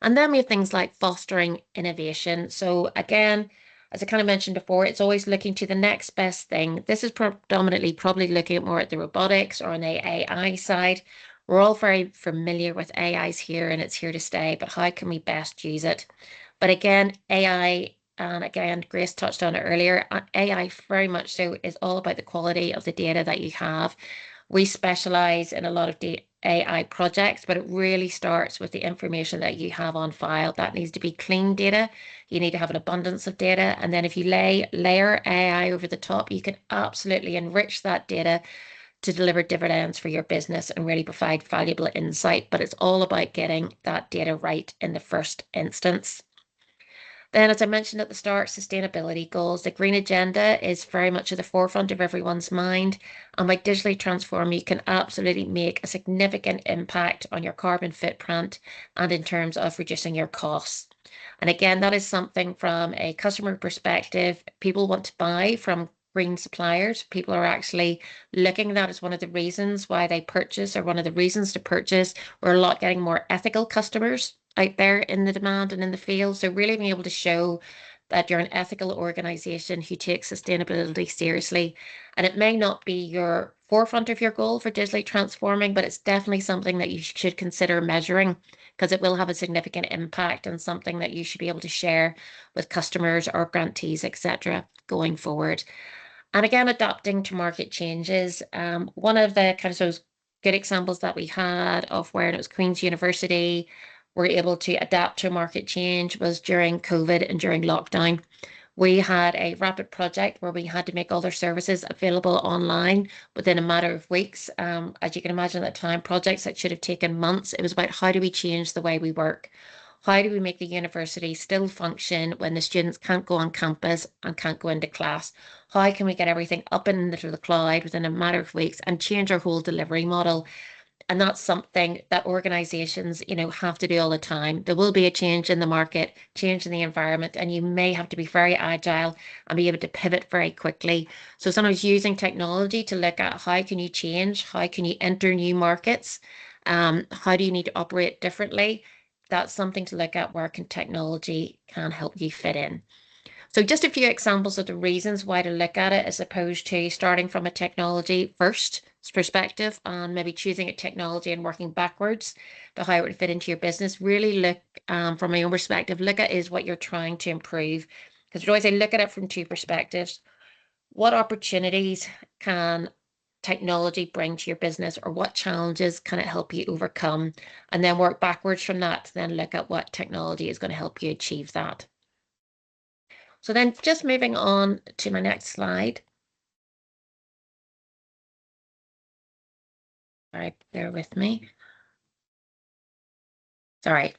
And then we have things like fostering innovation. So again, as I kind of mentioned before, it's always looking to the next best thing. This is predominantly probably looking at more at the robotics or on the AI side. We're all very familiar with AIs here and it's here to stay, but how can we best use it? But again, AI, and again, Grace touched on it earlier, AI very much so is all about the quality of the data that you have. We specialize in a lot of AI projects, but it really starts with the information that you have on file. That needs to be clean data. You need to have an abundance of data. And then if you layer AI over the top, you can absolutely enrich that data to deliver dividends for your business and really provide valuable insight. But it's all about getting that data right in the first instance. Then, as I mentioned at the start, sustainability goals. The green agenda is very much at the forefront of everyone's mind. And by digitally transform, you can absolutely make a significant impact on your carbon footprint and in terms of reducing your costs. And again, that is something from a customer perspective. People want to buy from green suppliers. People are actually looking at that as one of the reasons why they purchase, or one of the reasons to purchase. We're a lot getting more ethical customers out there in the demand and in the field. So really being able to show that you're an ethical organization who takes sustainability seriously. And it may not be your forefront of your goal for digitally transforming, but it's definitely something that you should consider measuring, because it will have a significant impact, and something that you should be able to share with customers or grantees, etc., going forward. And again, adapting to market changes. One of the kind of those good examples that we had of where it was Queen's University were able to adapt to market change was during COVID and during lockdown. We had a rapid project where we had to make all their services available online within a matter of weeks. As you can imagine at the time, projects that should have taken months, it was about how do we change the way we work? How do we make the university still function when the students can't go on campus and can't go into class? How can we get everything up into the cloud within a matter of weeks and change our whole delivery model? And that's something that organizations, have to do all the time. There will be a change in the market, change in the environment, and you may have to be very agile and be able to pivot very quickly. So sometimes using technology to look at how can you change, how can you enter new markets, how do you need to operate differently? That's something to look at, where can technology can help you fit in. So just a few examples of the reasons why to look at it, as opposed to starting from a technology first perspective and maybe choosing a technology and working backwards to how it would fit into your business. Really look, from my own perspective, look at is what you're trying to improve. Because we always say look at it from two perspectives. What opportunities can technology bring to your business, or what challenges can it help you overcome? And then work backwards from that to then look at what technology is going to help you achieve that. So then just moving on to my next slide. All right, bear with me. Sorry.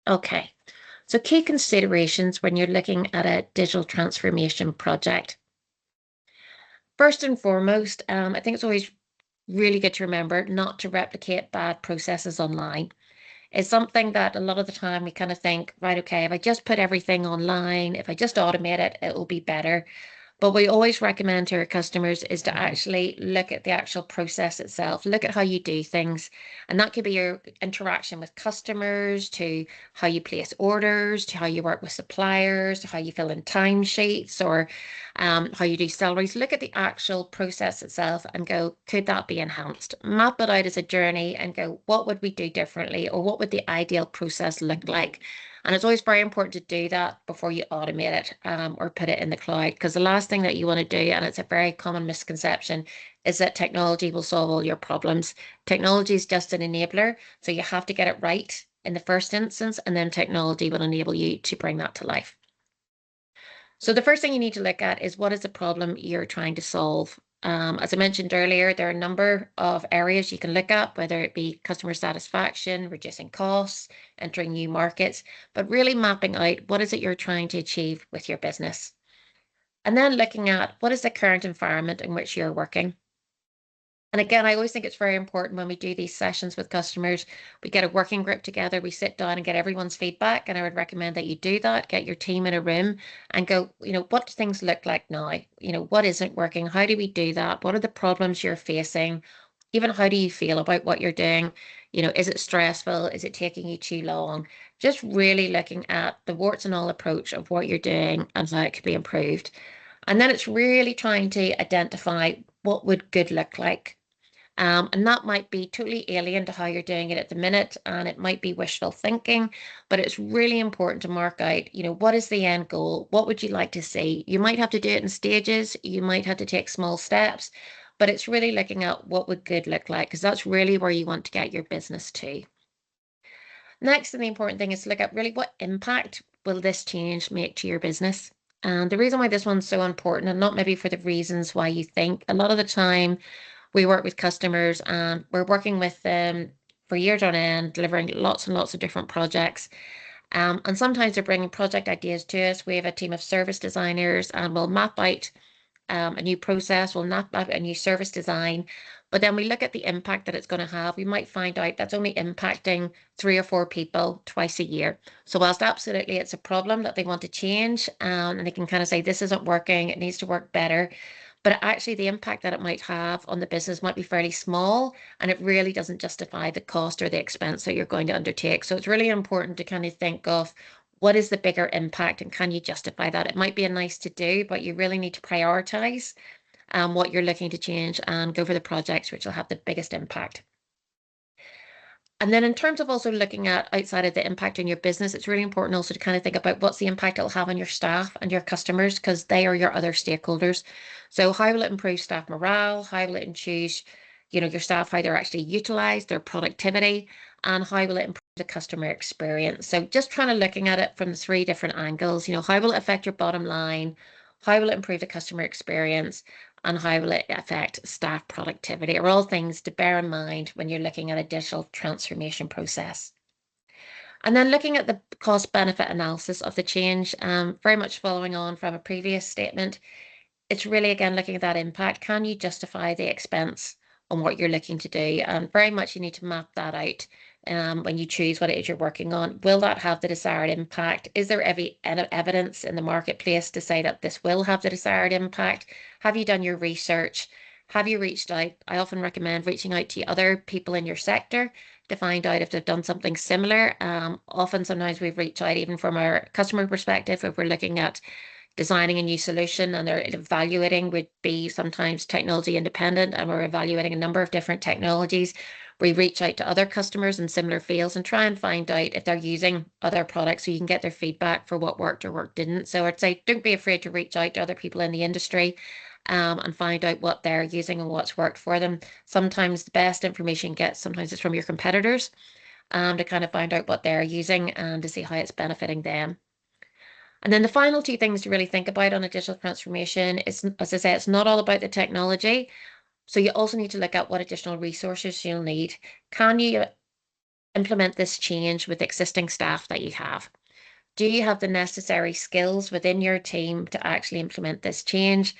Okay. So key considerations when you're looking at a digital transformation project. First and foremost, I think it's always really good to remember not to replicate bad processes online. It's something that a lot of the time we kind of think, right, okay, if I just put everything online, if I just automate it, it will be better. But we always recommend to our customers is to actually look at the actual process itself, look at how you do things. And that could be your interaction with customers, to how you place orders, to how you work with suppliers, to how you fill in timesheets, or how you do salaries. Look at the actual process itself and go, could that be enhanced? Map it out as a journey and go, what would we do differently? Or what would the ideal process look like? And it's always very important to do that before you automate it, or put it in the cloud. Because the last thing that you want to do, and it's a very common misconception, is that technology will solve all your problems. Technology is just an enabler. So you have to get it right in the first instance, and then technology will enable you to bring that to life. So the first thing you need to look at is what is the problem you're trying to solve. As I mentioned earlier, there are a number of areas you can look at, whether it be customer satisfaction, reducing costs, entering new markets, but really mapping out what is it you're trying to achieve with your business. And then looking at what is the current environment in which you're working. And again, I always think it's very important when we do these sessions with customers, we get a working group together, we sit down and get everyone's feedback. And I would recommend that you do that, get your team in a room and go, what do things look like now? What isn't working? How do we do that? What are the problems you're facing? Even how do you feel about what you're doing? Is it stressful? Is it taking you too long? Just really looking at the warts and all approach of what you're doing and how it could be improved. And then it's really trying to identify what would good look like. And that might be totally alien to how you're doing it at the minute, and it might be wishful thinking, but it's really important to mark out, what is the end goal? What would you like to see? You might have to do it in stages, you might have to take small steps, but it's really looking at what would good look like, because that's really where you want to get your business to. Next, and the important thing is to look at really what impact will this change make to your business. And the reason why this one's so important, and not maybe for the reasons why you think, a lot of the time we work with customers and we're working with them for years on end, delivering lots and lots of different projects. And sometimes they're bringing project ideas to us. We have a team of service designers and we'll map out a new process, we'll map out a new service design. But then we look at the impact that it's going to have. We might find out that's only impacting 3 or 4 people twice a year. So whilst absolutely it's a problem that they want to change, and they can kind of say this isn't working, it needs to work better, but actually the impact that it might have on the business might be fairly small, and it really doesn't justify the cost or the expense that you're going to undertake. So it's really important to kind of think of what is the bigger impact and can you justify that? It might be a nice to do, but you really need to prioritize what you're looking to change and go for the projects which will have the biggest impact. And then in terms of also looking at outside of the impact on your business, it's really important also to kind of think about what's the impact it'll have on your staff and your customers, because they are your other stakeholders. So how will it improve staff morale? How will it ensure, your staff, how they're actually utilized, their productivity, and how will it improve the customer experience? So just trying to looking at it from 3 different angles, how will it affect your bottom line? How will it improve the customer experience? And how will it affect staff productivity are all things to bear in mind when you're looking at a digital transformation process. And then looking at the cost benefit analysis of the change, very much following on from a previous statement, it's really again looking at that impact. Can you justify the expense on what you're looking to do? And very much you need to map that out when you choose what it is you're working on. Will that have the desired impact? Is there any evidence in the marketplace to say that this will have the desired impact? Have you done your research? Have you reached out? I often recommend reaching out to other people in your sector to find out if they've done something similar. Often, sometimes we've reached out even from our customer perspective if we're looking at designing a new solution and they're evaluating would be sometimes technology independent and we're evaluating a number of different technologies. We reach out to other customers in similar fields and try and find out if they're using other products so you can get their feedback for what worked or what didn't. So I'd say don't be afraid to reach out to other people in the industry and find out what they're using and what's worked for them. Sometimes the best information you get, sometimes it's from your competitors to kind of find out what they're using and to see how it's benefiting them. And then the final 2 things to really think about on a digital transformation is, as I say, it's not all about the technology. So you also need to look at what additional resources you'll need. Can you implement this change with existing staff that you have? Do you have the necessary skills within your team to actually implement this change?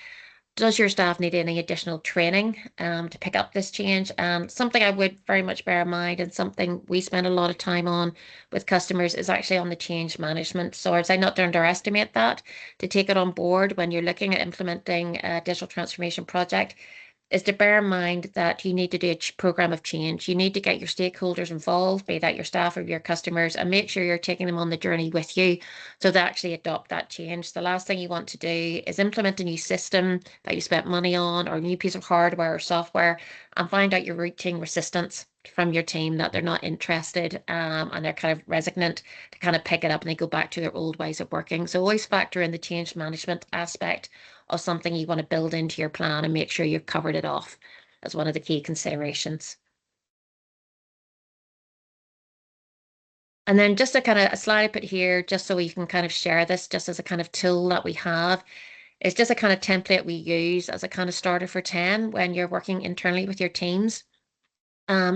Does your staff need any additional training to pick up this change? Something I would very much bear in mind and something we spend a lot of time on with customers is actually on the change management. So I'd say not to underestimate that, to take it on board when you're looking at implementing a digital transformation project, is to bear in mind that you need to do a program of change. You need to get your stakeholders involved, be that your staff or your customers, and make sure you're taking them on the journey with you so they actually adopt that change. The last thing you want to do is implement a new system that you spent money on or a new piece of hardware or software and find out you're reaching resistance from your team, that they're not interested and they're kind of resignant to kind of pick it up and they go back to their old ways of working. So always factor in the change management aspect of something you want to build into your plan and make sure you've covered it off as one of the key considerations. And then just a kind of a slide I put here, just so you can kind of share this just as a kind of tool that we have. It's just a kind of template we use as a kind of starter for 10 when you're working internally with your teams.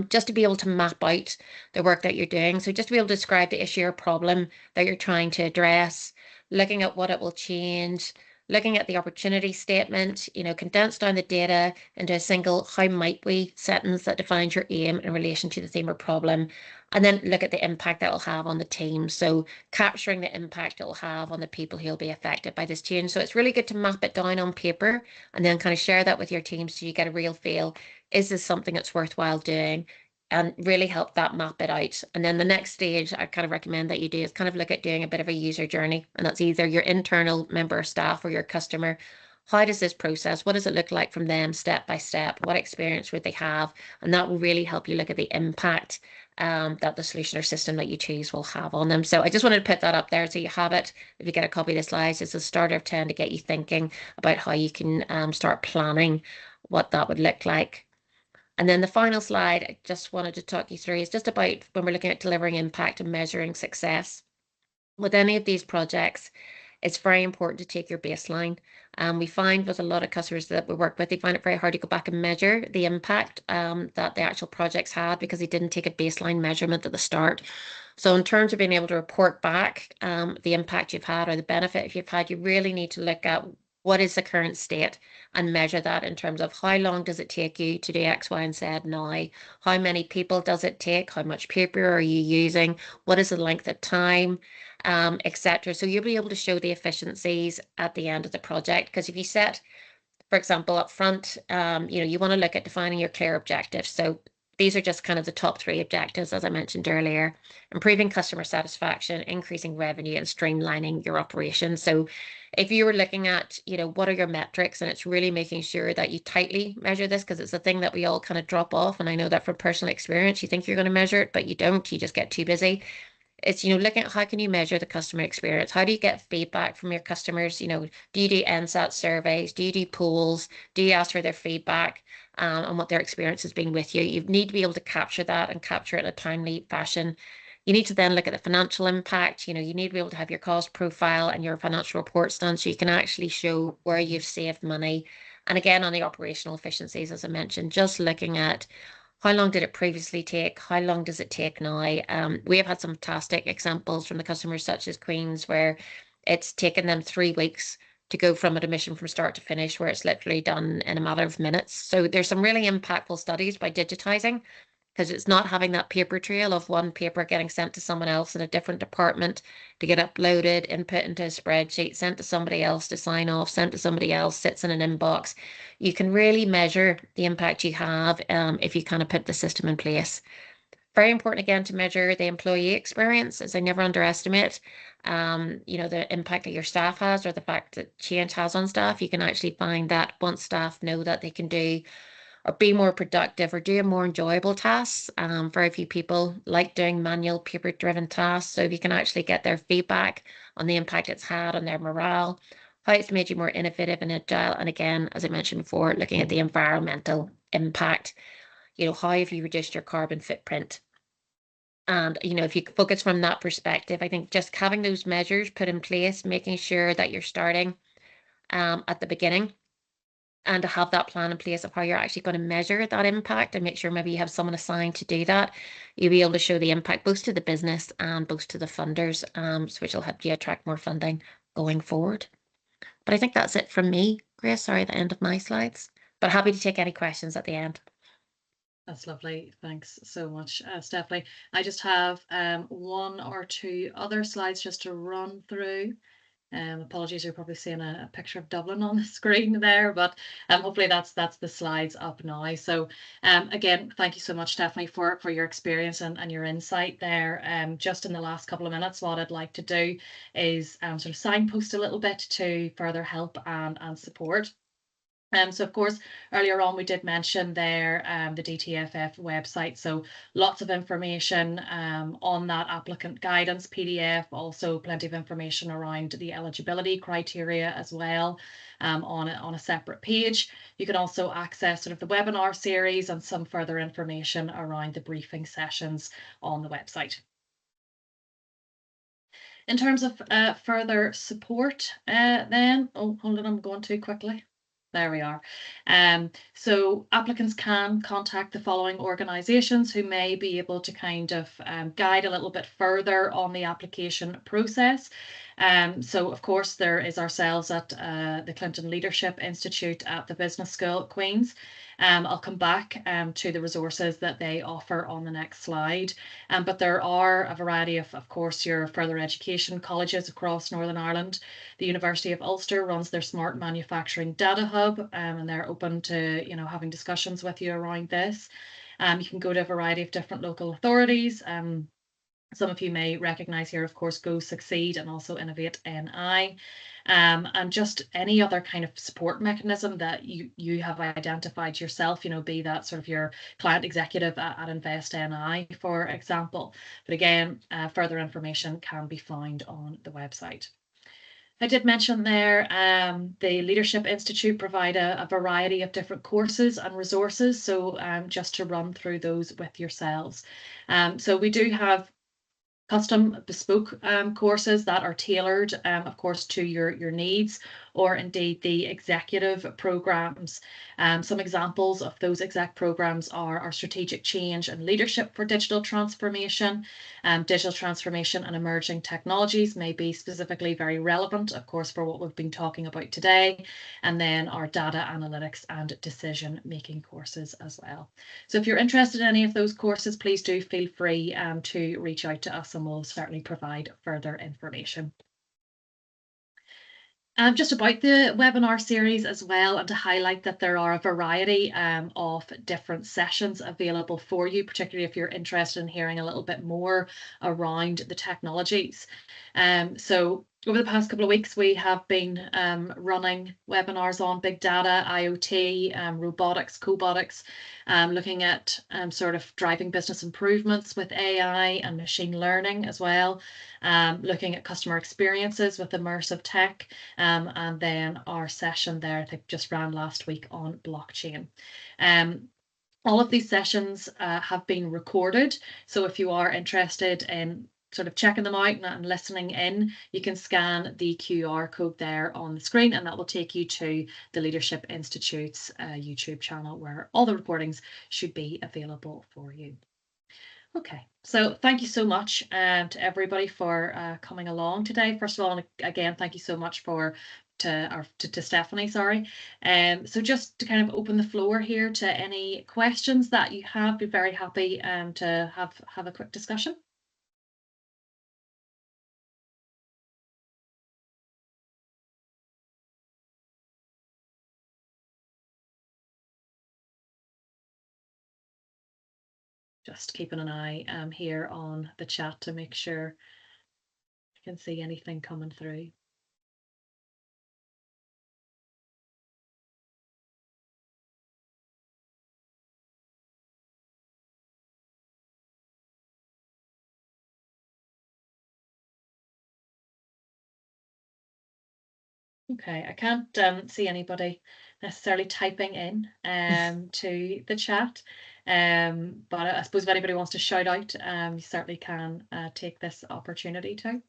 Just to be able to map out the work that you're doing. So just to be able to describe the issue or problem that you're trying to address, looking at what it will change, looking at the opportunity statement, condense down the data into a single how might we sentence that defines your aim in relation to the theme or problem, and then look at the impact that will have on the team. So capturing the impact it will have on the people who will be affected by this change. So it's really good to map it down on paper and then kind of share that with your team so you get a real feel. Is this something that's worthwhile doing? And really help that map it out. And then the next stage I kind of recommend that you do is kind of look at doing a bit of a user journey. And that's either your internal member of staff or your customer. How does this process? What does it look like from them step by step? What experience would they have? And that will really help you look at the impact that the solution or system that you choose will have on them. So I just wanted to put that up there so you have it. If you get a copy of the slides, it's a starter of 10 to get you thinking about how you can start planning what that would look like. And then the final slide I just wanted to talk you through is just about when we're looking at delivering impact and measuring success. With any of these projects, it's very important to take your baseline. We find with a lot of customers that we work with, they find it very hard to go back and measure the impact that the actual projects had because they didn't take a baseline measurement at the start. So in terms of being able to report back the impact you've had or the benefit you've had, you really need to look at what is the current state, and measure that in terms of how long does it take you to do X, Y, and Z now? How many people does it take? How much paper are you using? What is the length of time? Etc. So you'll be able to show the efficiencies at the end of the project. Because if you set, for example, up front, you want to look at defining your clear objectives. So these are just kind of the top three objectives, as I mentioned earlier: improving customer satisfaction, increasing revenue, and streamlining your operations. So if you were looking at, what are your metrics, and it's really making sure that you tightly measure this, because it's a thing that we all kind of drop off. And I know that from personal experience, you think you're going to measure it, but you don't, you just get too busy. It's, looking at how can you measure the customer experience? How do you get feedback from your customers? Do you do NSAT surveys? Do you do polls? Do you ask for their feedback and what their experience has been with you? You need to be able to capture that and capture it in a timely fashion. You need to then look at the financial impact. You need to be able to have your cost profile and your financial reports done so you can actually show where you've saved money. And again, on the operational efficiencies, as I mentioned, just looking at how long did it previously take? How long does it take now? We have had some fantastic examples from the customers, such as Queens, where it's taken them 3 weeks to go from admission from start to finish, where it's literally done in a matter of minutes. So there's some really impactful studies by digitizing, because it's not having that paper trail of one paper getting sent to someone else in a different department to get uploaded, input into a spreadsheet, sent to somebody else to sign off, sent to somebody else, sits in an inbox. You can really measure the impact you have if you kind of put the system in place. Very important again to measure the employee experience, as I never underestimate, the impact that your staff has, or the fact that change has on staff. You can actually find that once staff know that they can do or be more productive or doing more enjoyable tasks. Very few people like doing manual paper driven tasks. So if you can actually get their feedback on the impact it's had on their morale, how it's made you more innovative and agile. And again, as I mentioned before, looking at the environmental impact, how have you reduced your carbon footprint? And, if you focus from that perspective, I think just having those measures put in place, making sure that you're starting at the beginning, and to have that plan in place of how you're actually going to measure that impact and make sure maybe you have someone assigned to do that, you'll be able to show the impact both to the business and both to the funders, which will help you attract more funding going forward. But I think that's it from me, Grace. Sorry, the end of my slides, but happy to take any questions at the end. That's lovely. Thanks so much, Stephanie. I just have one or two other slides just to run through. Apologies, you're probably seeing a picture of Dublin on the screen there, but hopefully that's the slides up now. So again, thank you so much, Stephanie, for your experience and your insight there. Just in the last couple of minutes, what I'd like to do is sort of signpost a little bit to further help and support. So of course, earlier on we did mention there the DTFF website. So lots of information on that applicant guidance PDF, also plenty of information around the eligibility criteria as well on a separate page. You can also access sort of the webinar series and some further information around the briefing sessions on the website. In terms of further support then, oh, hold on, I'm going too quickly. There we are. So applicants can contact the following organisations who may be able to kind of guide a little bit further on the application process. So of course there is ourselves at the Clinton Leadership Institute at the Business School at Queen's. I'll come back to the resources that they offer on the next slide. But there are a variety of course, your further education colleges across Northern Ireland. The University of Ulster runs their Smart Manufacturing Data Hub, and they're open to having discussions with you around this. You can go to a variety of different local authorities. Some of you may recognise here, of course, Go Succeed and also Innovate NI. And just any other kind of support mechanism that you have identified yourself, be that sort of your client executive at Invest NI, for example. But again, further information can be found on the website. I did mention there the Leadership Institute provide a variety of different courses and resources. So just to run through those with yourselves. So we do have custom bespoke courses that are tailored, of course, to your needs, or indeed the executive programs. Some examples of those exec programs are our strategic change and leadership for digital transformation. Digital transformation and emerging technologies may be specifically very relevant, of course, for what we've been talking about today. And then our data analytics and decision making courses as well. So if you're interested in any of those courses, please do feel free to reach out to us and we'll certainly provide further information. Just about the webinar series as well, and to highlight that there are a variety of different sessions available for you, particularly if you're interested in hearing a little bit more around the technologies. So over the past couple of weeks, we have been running webinars on big data, IoT, robotics, cobotics, looking at sort of driving business improvements with AI and machine learning as well, looking at customer experiences with immersive tech, and then our session there, I think just ran last week on blockchain. All of these sessions have been recorded, so if you are interested in sort of checking them out and listening in, you can scan the QR code there on the screen, and that will take you to the Leadership Institute's YouTube channel, where all the recordings should be available for you. Okay, so thank you so much to everybody for coming along today. First of all, and again, thank you so much to Stephanie, sorry. So just to kind of open the floor here to any questions that you have, be very happy to have a quick discussion. Just keeping an eye here on the chat to make sure you can see anything coming through. Okay, I can't see anybody necessarily typing in to the chat, but I suppose if anybody wants to shout out, you certainly can take this opportunity to.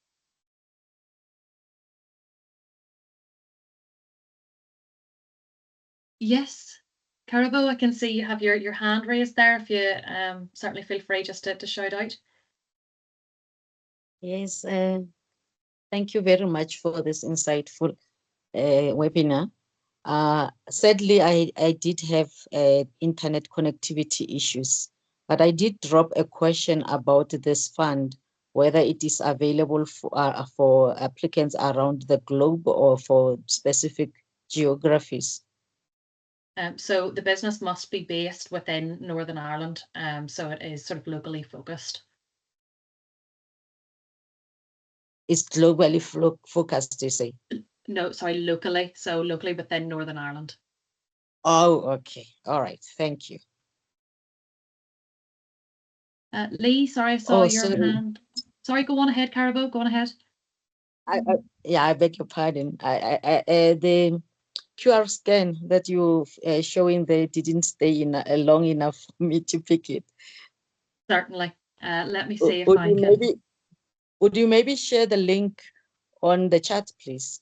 Yes, Carabo, I can see you have your hand raised there. If you certainly feel free just to shout out. Yes, thank you very much for this insightful webinar. Sadly, I did have internet connectivity issues, but I did drop a question about this fund, whether it is available for applicants around the globe or for specific geographies. So the business must be based within Northern Ireland, so it is sort of locally focused. It's globally focused, you say? No, sorry, locally. So locally within Northern Ireland. Oh, okay. All right. Thank you. Lee, sorry, I saw your hand. Sorry, go on ahead, Carabo. Go on ahead. Yeah, I beg your pardon. The QR scan that you showing there didn't stay in long enough for me to pick it. Certainly. Let me see if I can. Would you maybe share the link on the chat, please?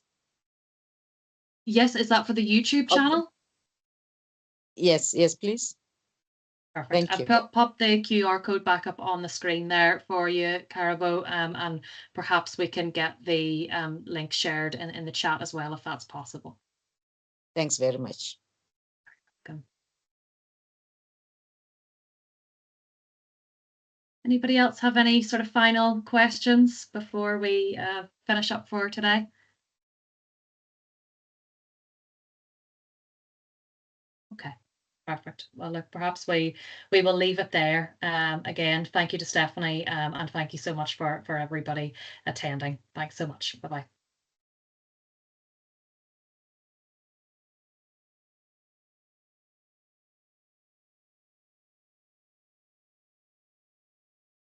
Yes, is that for the YouTube channel? Yes, please. Perfect. I've popped the QR code back up on the screen there for you, Carabo, and perhaps we can get the link shared in the chat as well, if that's possible. Thanks very much. Welcome. Anybody else have any sort of final questions before we finish up for today? Okay. Perfect. Well, look, perhaps we will leave it there. Again, thank you to Stephanie, and thank you so much for everybody attending. Thanks so much. Bye-bye.